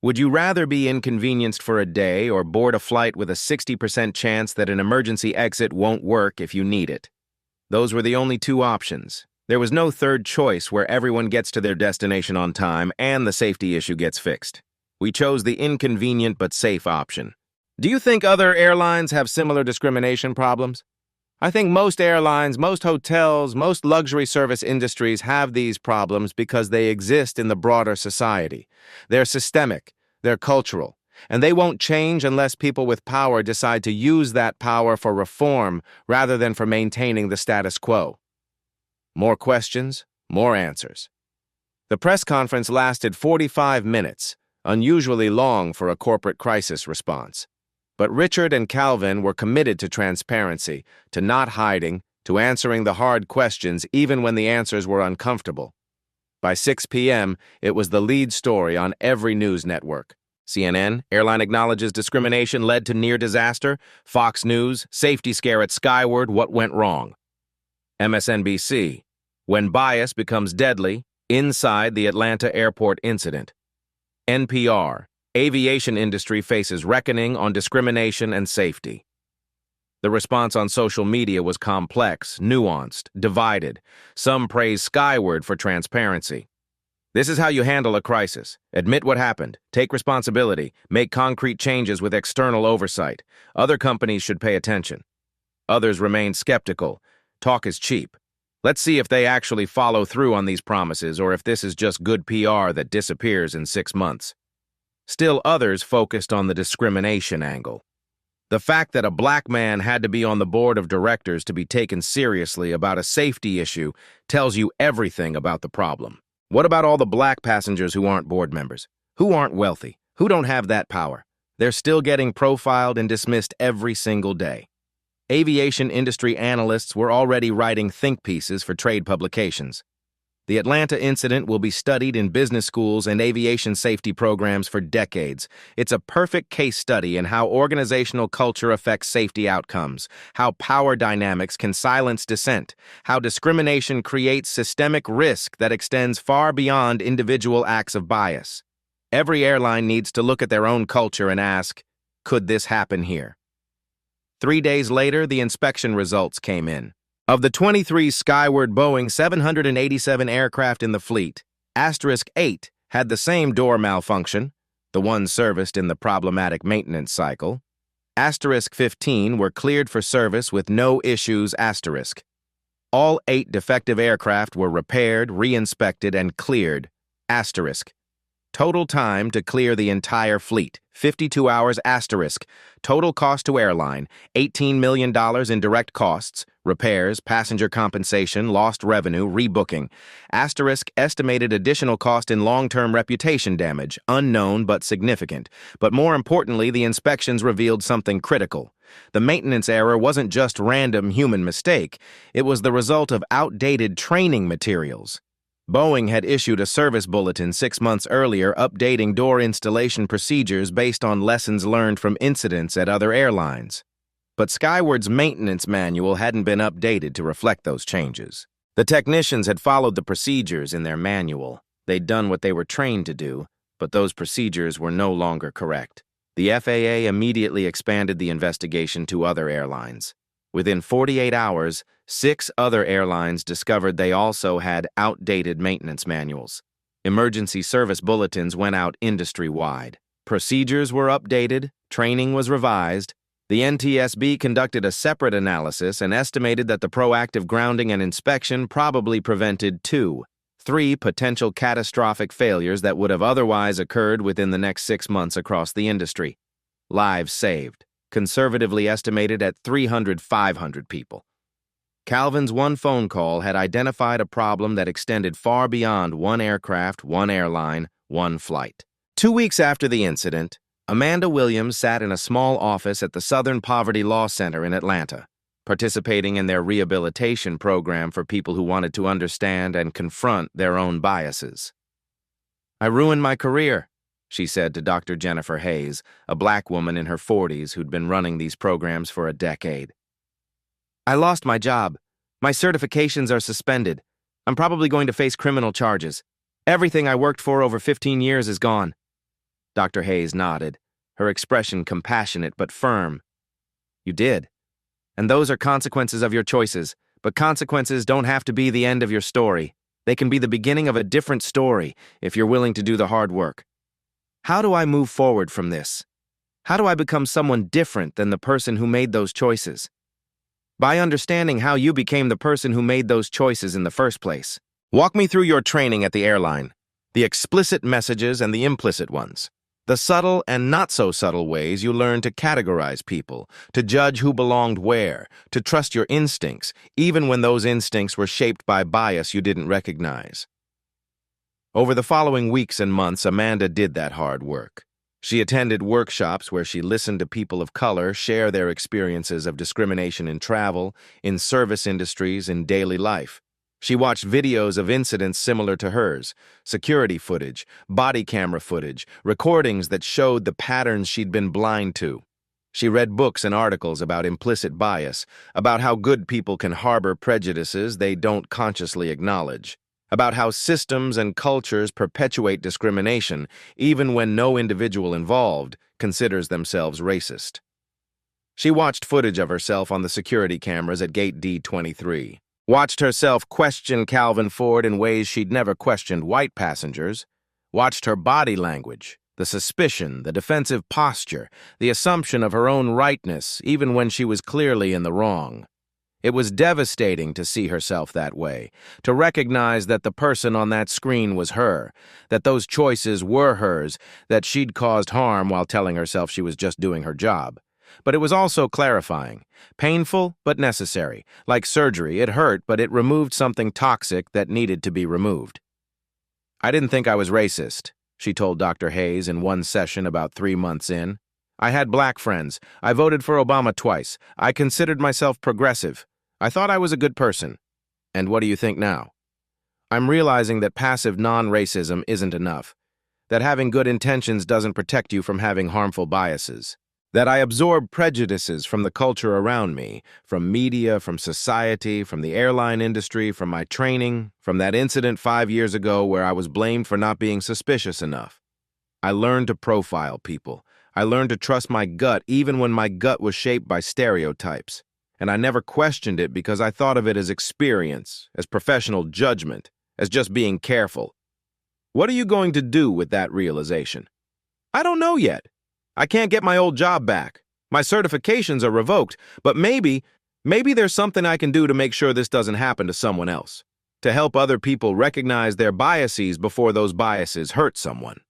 Would you rather be inconvenienced for a day or board a flight with a 60% chance that an emergency exit won't work if you need it? Those were the only two options. There was no third choice where everyone gets to their destination on time and the safety issue gets fixed. We chose the inconvenient but safe option. Do you think other airlines have similar discrimination problems? I think most airlines, most hotels, most luxury service industries have these problems because they exist in the broader society. They're systemic, they're cultural, and they won't change unless people with power decide to use that power for reform rather than for maintaining the status quo. More questions, more answers. The press conference lasted 45 minutes, unusually long for a corporate crisis response. But Richard and Calvin were committed to transparency, to not hiding, to answering the hard questions even when the answers were uncomfortable. By 6 p.m., it was the lead story on every news network. CNN, airline acknowledges discrimination led to near disaster. Fox News, safety scare at Skyward, what went wrong? MSNBC, when bias becomes deadly, inside the Atlanta airport incident. NPR, aviation industry faces reckoning on discrimination and safety. The response on social media was complex, nuanced, divided. Some praised Skyward for transparency. This is how you handle a crisis. Admit what happened, take responsibility, make concrete changes with external oversight. Other companies should pay attention. Others remain skeptical. Talk is cheap. Let's see if they actually follow through on these promises or if this is just good PR that disappears in 6 months. Still others focused on the discrimination angle. The fact that a black man had to be on the board of directors to be taken seriously about a safety issue tells you everything about the problem. What about all the black passengers who aren't board members? Who aren't wealthy? Who don't have that power? They're still getting profiled and dismissed every single day. Aviation industry analysts were already writing think pieces for trade publications. The Atlanta incident will be studied in business schools and aviation safety programs for decades. It's a perfect case study in how organizational culture affects safety outcomes, how power dynamics can silence dissent, how discrimination creates systemic risk that extends far beyond individual acts of bias. Every airline needs to look at their own culture and ask, could this happen here? 3 days later, the inspection results came in. Of the 23 Skyward Boeing 787 aircraft in the fleet, *8 had the same door malfunction, the one serviced in the problematic maintenance cycle. *15 were cleared for service with no issues. All 8 defective aircraft were repaired, re-inspected, and cleared. Total time to clear the entire fleet, 52 hours. Total cost to airline, $18 million in direct costs, repairs, passenger compensation, lost revenue, rebooking. Estimated additional cost in long-term reputation damage, unknown but significant. But more importantly, the inspections revealed something critical. The maintenance error wasn't just random human mistake. It was the result of outdated training materials. Boeing had issued a service bulletin 6 months earlier updating door installation procedures based on lessons learned from incidents at other airlines. But Skyward's maintenance manual hadn't been updated to reflect those changes. The technicians had followed the procedures in their manual. They'd done what they were trained to do, but those procedures were no longer correct. The FAA immediately expanded the investigation to other airlines. Within 48 hours, 6 other airlines discovered they also had outdated maintenance manuals. Emergency service bulletins went out industry-wide. Procedures were updated, training was revised. The NTSB conducted a separate analysis and estimated that the proactive grounding and inspection probably prevented 3 potential catastrophic failures that would have otherwise occurred within the next 6 months across the industry. Lives saved, conservatively estimated at 500 people. Calvin's one phone call had identified a problem that extended far beyond one aircraft, one airline, one flight. 2 weeks after the incident, Amanda Williams sat in a small office at the Southern Poverty Law Center in Atlanta, participating in their rehabilitation program for people who wanted to understand and confront their own biases. "I ruined my career," she said to Dr. Jennifer Hayes, a black woman in her 40s who'd been running these programs for a decade. "I lost my job. My certifications are suspended. I'm probably going to face criminal charges. Everything I worked for over 15 years is gone." Dr. Hayes nodded, her expression compassionate but firm. "You did. And those are consequences of your choices, but consequences don't have to be the end of your story. They can be the beginning of a different story if you're willing to do the hard work. How do I move forward from this? How do I become someone different than the person who made those choices?" By understanding how you became the person who made those choices in the first place. Walk me through your training at the airline, the explicit messages and the implicit ones, the subtle and not so subtle ways you learned to categorize people, to judge who belonged where, to trust your instincts, even when those instincts were shaped by bias you didn't recognize. Over the following weeks and months, Amanda did that hard work. She attended workshops where she listened to people of color share their experiences of discrimination in travel, in service industries, in daily life. She watched videos of incidents similar to hers, security footage, body camera footage, recordings that showed the patterns she'd been blind to. She read books and articles about implicit bias, about how good people can harbor prejudices they don't consciously acknowledge, about how systems and cultures perpetuate discrimination even when no individual involved considers themselves racist. She watched footage of herself on the security cameras at Gate D23, watched herself question Calvin Ford in ways she'd never questioned white passengers, watched her body language, the suspicion, the defensive posture, the assumption of her own rightness even when she was clearly in the wrong. It was devastating to see herself that way, to recognize that the person on that screen was her, that those choices were hers, that she'd caused harm while telling herself she was just doing her job. But it was also clarifying, painful but necessary. Like surgery, it hurt, but it removed something toxic that needed to be removed. "I didn't think I was racist," she told Dr. Hayes in one session about 3 months in. "I had black friends. I voted for Obama twice. I considered myself progressive. I thought I was a good person. And what do you think now?" I'm realizing that passive non-racism isn't enough, that having good intentions doesn't protect you from having harmful biases, that I absorb prejudices from the culture around me, from media, from society, from the airline industry, from my training, from that incident 5 years ago where I was blamed for not being suspicious enough. I learned to profile people. I learned to trust my gut even when my gut was shaped by stereotypes. And I never questioned it because I thought of it as experience, as professional judgment, as just being careful. What are you going to do with that realization? I don't know yet. I can't get my old job back. My certifications are revoked, but maybe there's something I can do to make sure this doesn't happen to someone else, to help other people recognize their biases before those biases hurt someone.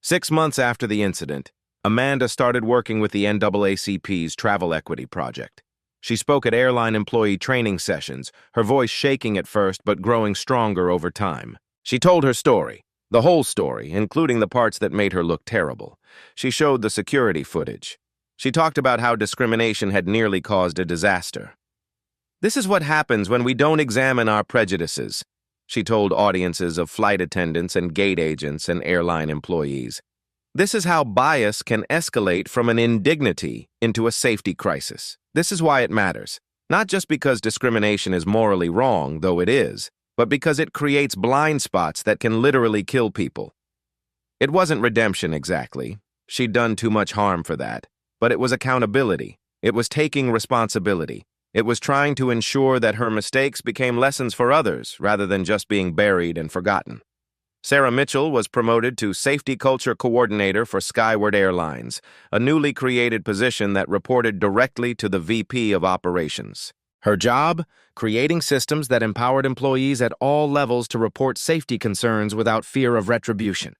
6 months after the incident, Amanda started working with the NAACP's Travel Equity Project. She spoke at airline employee training sessions, her voice shaking at first but growing stronger over time. She told her story, the whole story, including the parts that made her look terrible. She showed the security footage. She talked about how discrimination had nearly caused a disaster. This is what happens when we don't examine our prejudices, she told audiences of flight attendants and gate agents and airline employees. This is how bias can escalate from an indignity into a safety crisis. This is why it matters, not just because discrimination is morally wrong, though it is, but because it creates blind spots that can literally kill people. It wasn't redemption exactly. She'd done too much harm for that. But it was accountability. It was taking responsibility. It was trying to ensure that her mistakes became lessons for others rather than just being buried and forgotten. Sarah Mitchell was promoted to Safety Culture Coordinator for Skyward Airlines, a newly created position that reported directly to the VP of Operations. Her job? Creating systems that empowered employees at all levels to report safety concerns without fear of retribution.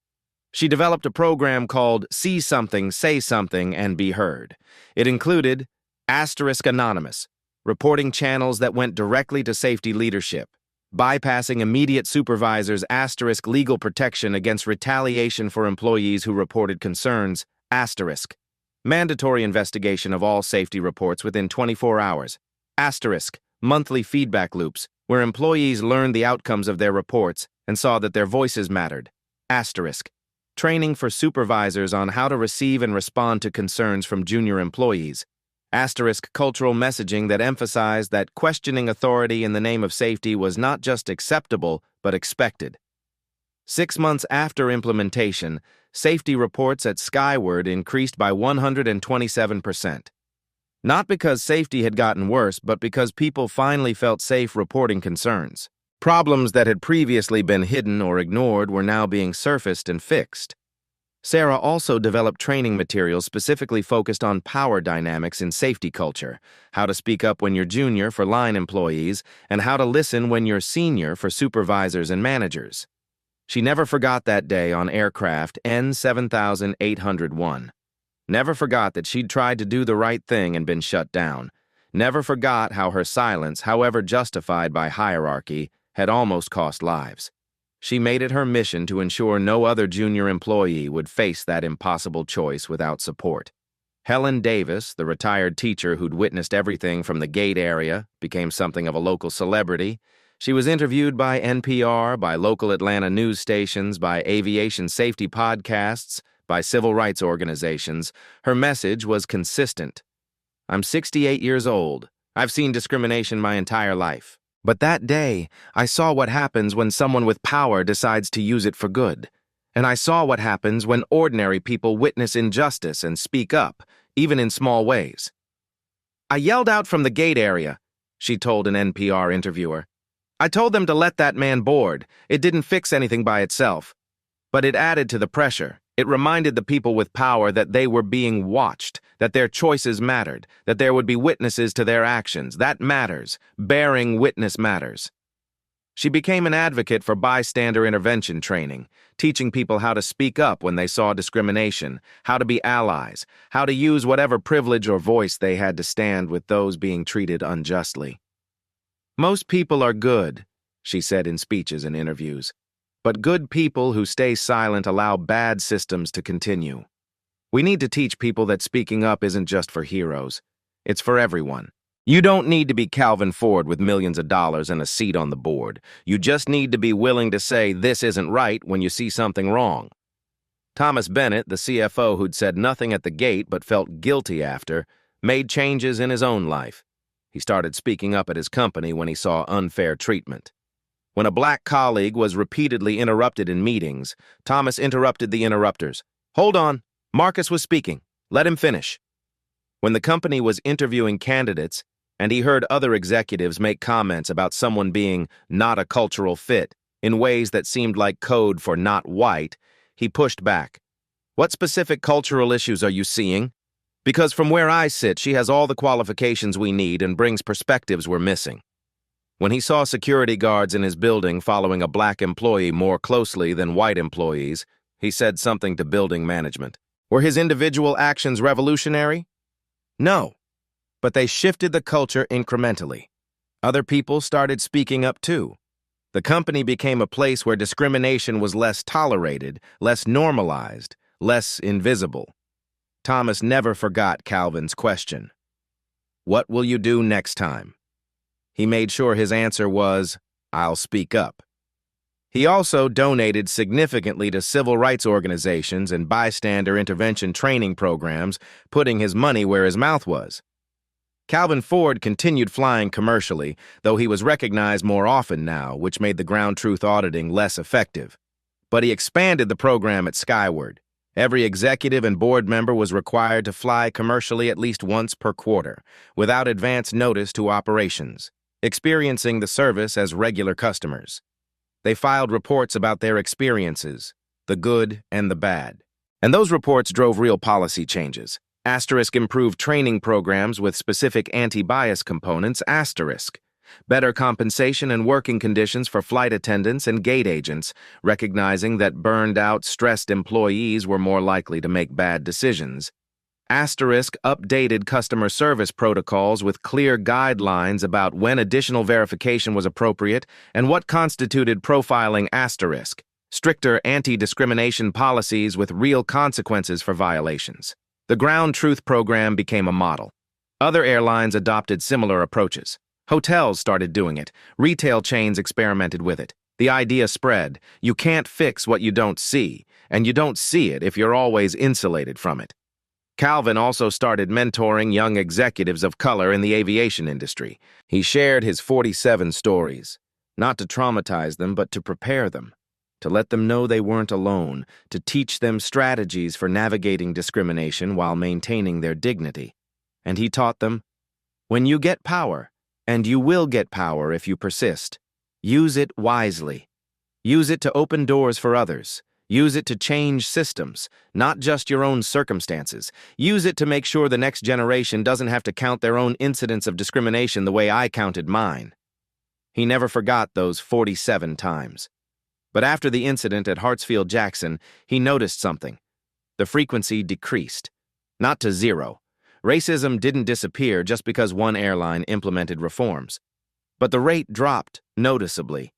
She developed a program called See Something, Say Something, and Be Heard. It included *Anonymous, reporting channels that went directly to safety leadership, bypassing immediate supervisors' *legal protection against retaliation for employees who reported concerns, mandatory investigation of all safety reports within 24 hours, monthly feedback loops, where employees learned the outcomes of their reports and saw that their voices mattered, training for supervisors on how to receive and respond to concerns from junior employees, cultural messaging that emphasized that questioning authority in the name of safety was not just acceptable, but expected. 6 months after implementation, safety reports at Skyward increased by 127%. Not because safety had gotten worse, but because people finally felt safe reporting concerns. Problems that had previously been hidden or ignored were now being surfaced and fixed. Sarah also developed training materials specifically focused on power dynamics in safety culture, how to speak up when you're junior for line employees, and how to listen when you're senior for supervisors and managers. She never forgot that day on aircraft N7801. Never forgot that she'd tried to do the right thing and been shut down. Never forgot how her silence, however justified by hierarchy, had almost cost lives. She made it her mission to ensure no other junior employee would face that impossible choice without support. Helen Davis, the retired teacher who'd witnessed everything from the gate area, became something of a local celebrity. She was interviewed by NPR, by local Atlanta news stations, by aviation safety podcasts, by civil rights organizations. Her message was consistent. I'm 68 years old. I've seen discrimination my entire life. But that day, I saw what happens when someone with power decides to use it for good. And I saw what happens when ordinary people witness injustice and speak up, even in small ways. I yelled out from the gate area, she told an NPR interviewer. I told them to let that man board. It didn't fix anything by itself. But it added to the pressure. It reminded the people with power that they were being watched, that their choices mattered, that there would be witnesses to their actions. That matters. Bearing witness matters. She became an advocate for bystander intervention training, teaching people how to speak up when they saw discrimination, how to be allies, how to use whatever privilege or voice they had to stand with those being treated unjustly. Most people are good, she said in speeches and interviews. But good people who stay silent allow bad systems to continue. We need to teach people that speaking up isn't just for heroes. It's for everyone. You don't need to be Calvin Ford with millions of dollars and a seat on the board. You just need to be willing to say this isn't right when you see something wrong. Thomas Bennett, the CFO who'd said nothing at the gate but felt guilty after, made changes in his own life. He started speaking up at his company when he saw unfair treatment. When a black colleague was repeatedly interrupted in meetings, Thomas interrupted the interrupters. "Hold on, Marcus was speaking. Let him finish." When the company was interviewing candidates, and he heard other executives make comments about someone being not a cultural fit in ways that seemed like code for not white, he pushed back. "What specific cultural issues are you seeing? Because from where I sit, she has all the qualifications we need and brings perspectives we're missing." When he saw security guards in his building following a black employee more closely than white employees, he said something to building management. Were his individual actions revolutionary? No, but they shifted the culture incrementally. Other people started speaking up too. The company became a place where discrimination was less tolerated, less normalized, less invisible. Thomas never forgot Calvin's question. What will you do next time? He made sure his answer was, I'll speak up. He also donated significantly to civil rights organizations and bystander intervention training programs, putting his money where his mouth was. Calvin Ford continued flying commercially, though he was recognized more often now, which made the ground truth auditing less effective. But he expanded the program at Skyward. Every executive and board member was required to fly commercially at least once per quarter, without advance notice to operations, experiencing the service as regular customers. They filed reports about their experiences, the good and the bad. And those reports drove real policy changes. Asterisk improved training programs with specific anti-bias components, asterisk. Better compensation and working conditions for flight attendants and gate agents, recognizing that burned-out, stressed employees were more likely to make bad decisions. Asterisk updated customer service protocols with clear guidelines about when additional verification was appropriate and what constituted profiling, asterisk. Stricter anti-discrimination policies with real consequences for violations. The Ground Truth program became a model. Other airlines adopted similar approaches. Hotels started doing it. Retail chains experimented with it. The idea spread. You can't fix what you don't see, and you don't see it if you're always insulated from it. Calvin also started mentoring young executives of color in the aviation industry. He shared his 47 stories, not to traumatize them, but to prepare them. To let them know they weren't alone, to teach them strategies for navigating discrimination while maintaining their dignity. And he taught them, when you get power, and you will get power if you persist, use it wisely. Use it to open doors for others. Use it to change systems, not just your own circumstances. Use it to make sure the next generation doesn't have to count their own incidents of discrimination the way I counted mine. He never forgot those 47 times. But after the incident at Hartsfield-Jackson, he noticed something. The frequency decreased. Not to zero. Racism didn't disappear just because one airline implemented reforms. But the rate dropped noticeably.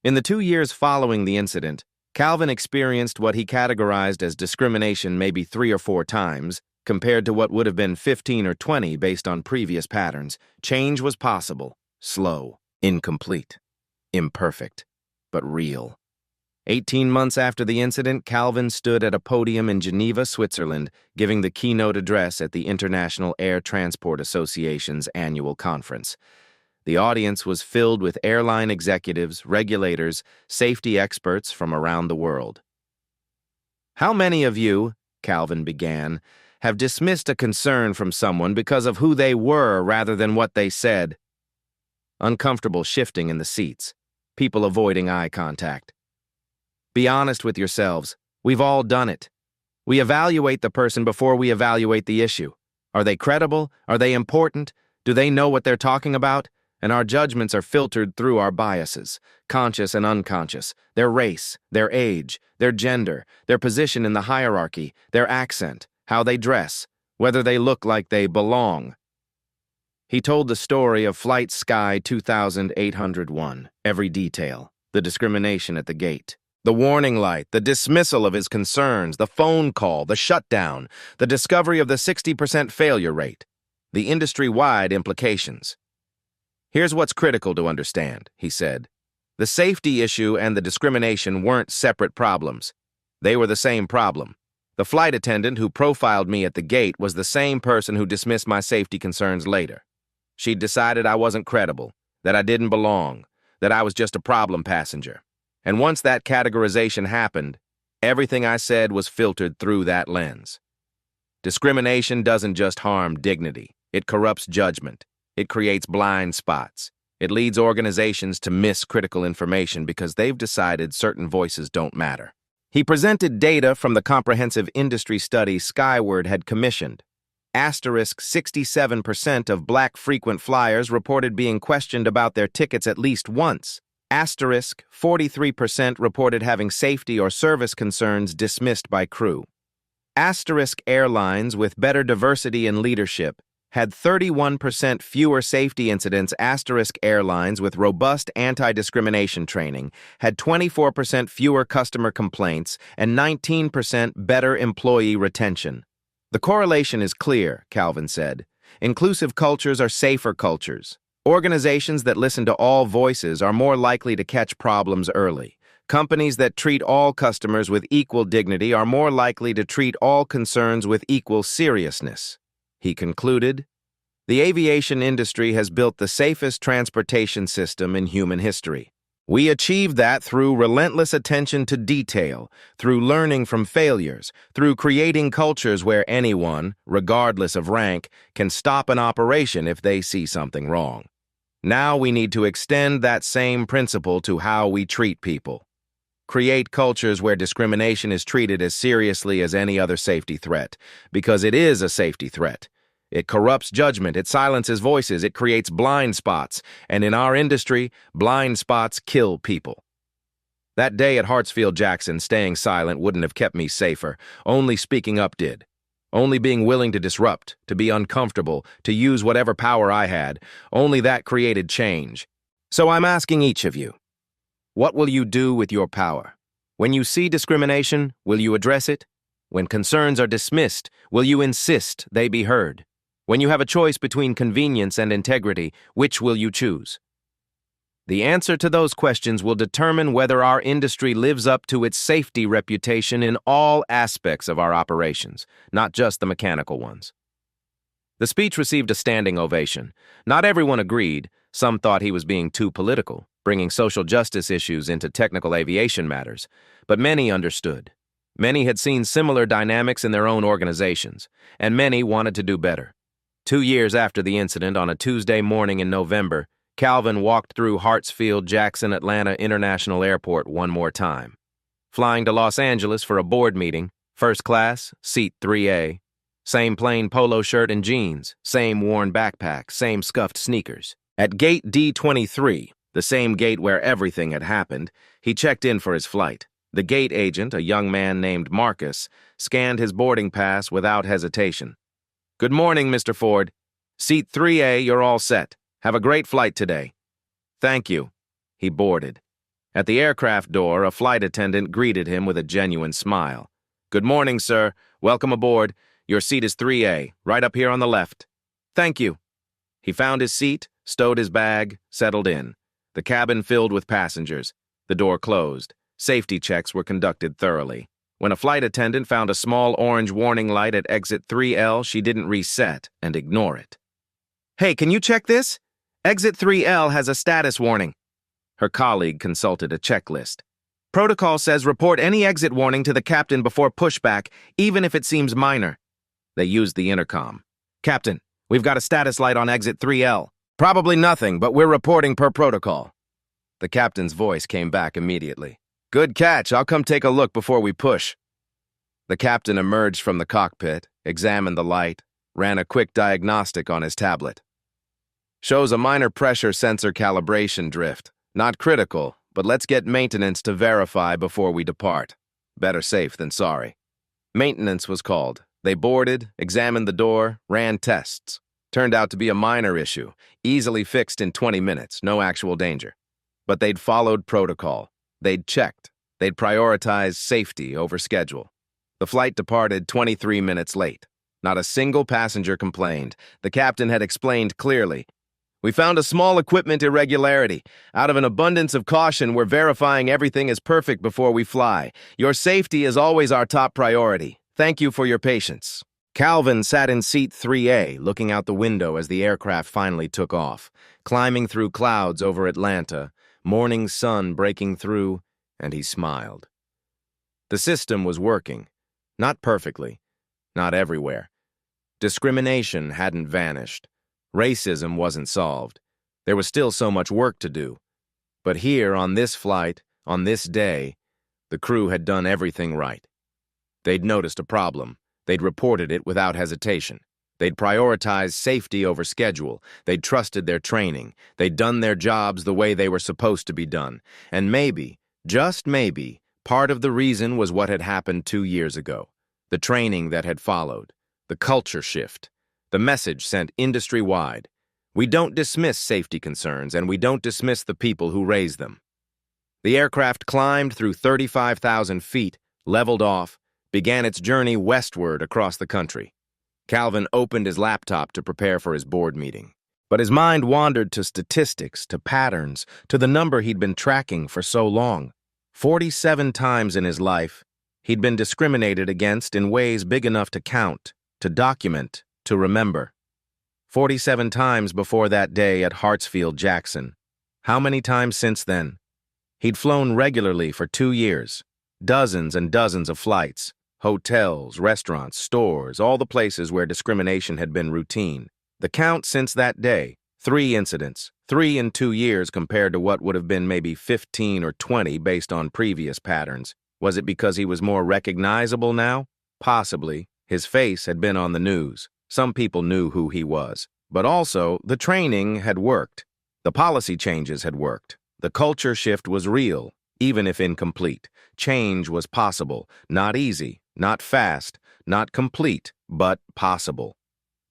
In the 2 years following the incident, Calvin experienced what he categorized as discrimination maybe 3 or 4 times, compared to what would have been 15 or 20 based on previous patterns. Change was possible, slow, incomplete, imperfect, but real. 18 months after the incident, Calvin stood at a podium in Geneva, Switzerland, giving the keynote address at the International Air Transport Association's annual conference. The audience was filled with airline executives, regulators, safety experts from around the world. How many of you, Calvin began, have dismissed a concern from someone because of who they were rather than what they said? Uncomfortable shifting in the seats, people avoiding eye contact. Be honest with yourselves. We've all done it. We evaluate the person before we evaluate the issue. Are they credible? Are they important? Do they know what they're talking about? And our judgments are filtered through our biases, conscious and unconscious, their race, their age, their gender, their position in the hierarchy, their accent, how they dress, whether they look like they belong. He told the story of Flight Sky 2801, every detail, the discrimination at the gate, the warning light, the dismissal of his concerns, the phone call, the shutdown, the discovery of the 60% failure rate. the industry-wide implications. Here's what's critical to understand, he said. The safety issue and the discrimination weren't separate problems. They were the same problem. The flight attendant who profiled me at the gate was the same person who dismissed my safety concerns later. She'd decided I wasn't credible, that I didn't belong, that I was just a problem passenger. And once that categorization happened, everything I said was filtered through that lens. Discrimination doesn't just harm dignity. It corrupts judgment. It creates blind spots. It leads organizations to miss critical information because they've decided certain voices don't matter. He presented data from the comprehensive industry study Skyward had commissioned. 67% of Black frequent flyers reported being questioned about their tickets at least once. 43% reported having safety or service concerns dismissed by crew. Airlines with better diversity in leadership had 31% fewer safety incidents. Airlines with robust anti-discrimination training had 24% fewer customer complaints and 19% better employee retention. The correlation is clear, Calvin said. Inclusive cultures are safer cultures. Organizations that listen to all voices are more likely to catch problems early. Companies that treat all customers with equal dignity are more likely to treat all concerns with equal seriousness. He concluded, the aviation industry has built the safest transportation system in human history. We achieved that through relentless attention to detail, through learning from failures, through creating cultures where anyone, regardless of rank, can stop an operation if they see something wrong. Now we need to extend that same principle to how we treat people. Create cultures where discrimination is treated as seriously as any other safety threat, because it is a safety threat. It corrupts judgment, it silences voices, it creates blind spots, and in our industry, blind spots kill people. That day at Hartsfield-Jackson, staying silent wouldn't have kept me safer. Only speaking up did. Only being willing to disrupt, to be uncomfortable, to use whatever power I had, only that created change. So I'm asking each of you, what will you do with your power? When you see discrimination, will you address it? When concerns are dismissed, will you insist they be heard? When you have a choice between convenience and integrity, which will you choose? The answer to those questions will determine whether our industry lives up to its safety reputation in all aspects of our operations, not just the mechanical ones. The speech received a standing ovation. Not everyone agreed. Some thought he was being too political, bringing social justice issues into technical aviation matters, but many understood. Many had seen similar dynamics in their own organizations, and many wanted to do better. 2 years after the incident, on a Tuesday morning in November, Calvin walked through Hartsfield-Jackson Atlanta International Airport one more time. Flying to Los Angeles for a board meeting, first class, seat 3A, same plain polo shirt and jeans, same worn backpack, same scuffed sneakers. At gate D23, the same gate where everything had happened, he checked in for his flight. The gate agent, a young man named Marcus, scanned his boarding pass without hesitation. Good morning, Mr. Ford. Seat 3A, you're all set. Have a great flight today. Thank you. He boarded. At the aircraft door, a flight attendant greeted him with a genuine smile. Good morning, sir. Welcome aboard. Your seat is 3A, right up here on the left. Thank you. He found his seat, stowed his bag, settled in. The cabin filled with passengers. The door closed. Safety checks were conducted thoroughly. When a flight attendant found a small orange warning light at exit 3L, she didn't reset and ignore it. Hey, can you check this? Exit 3L has a status warning. Her colleague consulted a checklist. Protocol says report any exit warning to the captain before pushback, even if it seems minor. They used the intercom. Captain, we've got a status light on exit 3L. Probably nothing, but we're reporting per protocol. The captain's voice came back immediately. Good catch. I'll come take a look before we push. The captain emerged from the cockpit, examined the light, ran a quick diagnostic on his tablet. Shows a minor pressure sensor calibration drift. Not critical, but let's get maintenance to verify before we depart. Better safe than sorry. Maintenance was called. They boarded, examined the door, ran tests. Turned out to be a minor issue, easily fixed in 20 minutes, no actual danger. But they'd followed protocol. They'd checked. They'd prioritized safety over schedule. The flight departed 23 minutes late. Not a single passenger complained. The captain had explained clearly. We found a small equipment irregularity. Out of an abundance of caution, we're verifying everything is perfect before we fly. Your safety is always our top priority. Thank you for your patience. Calvin sat in seat 3A, looking out the window as the aircraft finally took off, climbing through clouds over Atlanta, morning sun breaking through, and he smiled. The system was working. Not perfectly. Not everywhere. Discrimination hadn't vanished. Racism wasn't solved. There was still so much work to do. But here, on this flight, on this day, the crew had done everything right. They'd noticed a problem. They'd reported it without hesitation. They'd prioritized safety over schedule. They'd trusted their training. They'd done their jobs the way they were supposed to be done. And maybe, just maybe, part of the reason was what had happened 2 years ago. The training that had followed. The culture shift. The message sent industry-wide. We don't dismiss safety concerns, and we don't dismiss the people who raise them. The aircraft climbed through 35,000 feet, leveled off, began its journey westward across the country. Calvin opened his laptop to prepare for his board meeting. But his mind wandered to statistics, to patterns, to the number he'd been tracking for so long. 47 times in his life, he'd been discriminated against in ways big enough to count, to document, to remember. 47 times before that day at Hartsfield-Jackson. How many times since then? He'd flown regularly for 2 years. Dozens and dozens of flights. Hotels, restaurants, stores, all the places where discrimination had been routine. The count since that day, 3 incidents, 3 in 2 years compared to what would have been maybe 15 or 20 based on previous patterns. Was it because he was more recognizable now? Possibly. His face had been on the news. Some people knew who he was. But also, the training had worked. The policy changes had worked. The culture shift was real, even if incomplete. Change was possible, not easy, not fast, not complete, but possible.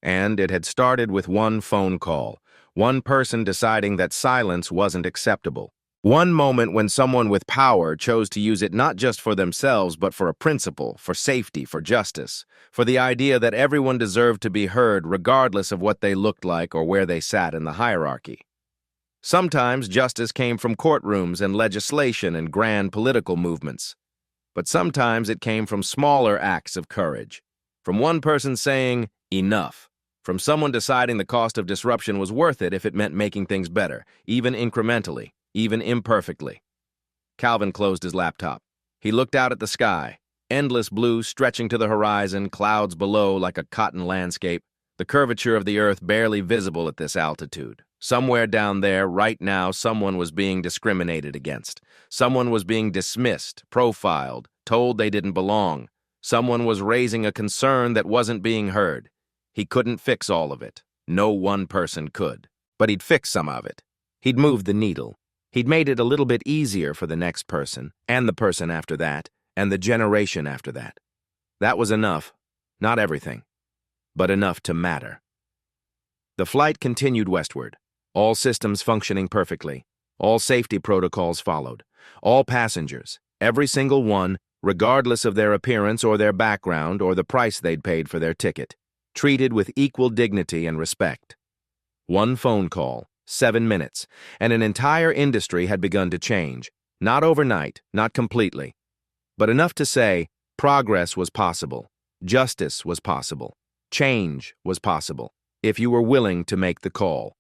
And it had started with one phone call, one person deciding that silence wasn't acceptable. One moment when someone with power chose to use it not just for themselves, but for a principle, for safety, for justice, for the idea that everyone deserved to be heard regardless of what they looked like or where they sat in the hierarchy. Sometimes justice came from courtrooms and legislation and grand political movements. But sometimes it came from smaller acts of courage. From one person saying, enough. From someone deciding the cost of disruption was worth it if it meant making things better, even incrementally, even imperfectly. Calvin closed his laptop. He looked out at the sky. Endless blue stretching to the horizon, clouds below like a cotton landscape. The curvature of the earth barely visible at this altitude. Somewhere down there, right now, someone was being discriminated against. Someone was being dismissed, profiled, told they didn't belong. Someone was raising a concern that wasn't being heard. He couldn't fix all of it. No one person could. But he'd fix some of it. He'd moved the needle. He'd made it a little bit easier for the next person, and the person after that, and the generation after that. That was enough. Not everything, but enough to matter. The flight continued westward. All systems functioning perfectly. All safety protocols followed. All passengers, every single one, regardless of their appearance or their background or the price they'd paid for their ticket, treated with equal dignity and respect. One phone call, 7 minutes, and an entire industry had begun to change. Not overnight, not completely, but enough to say progress was possible, justice was possible, change was possible, if you were willing to make the call.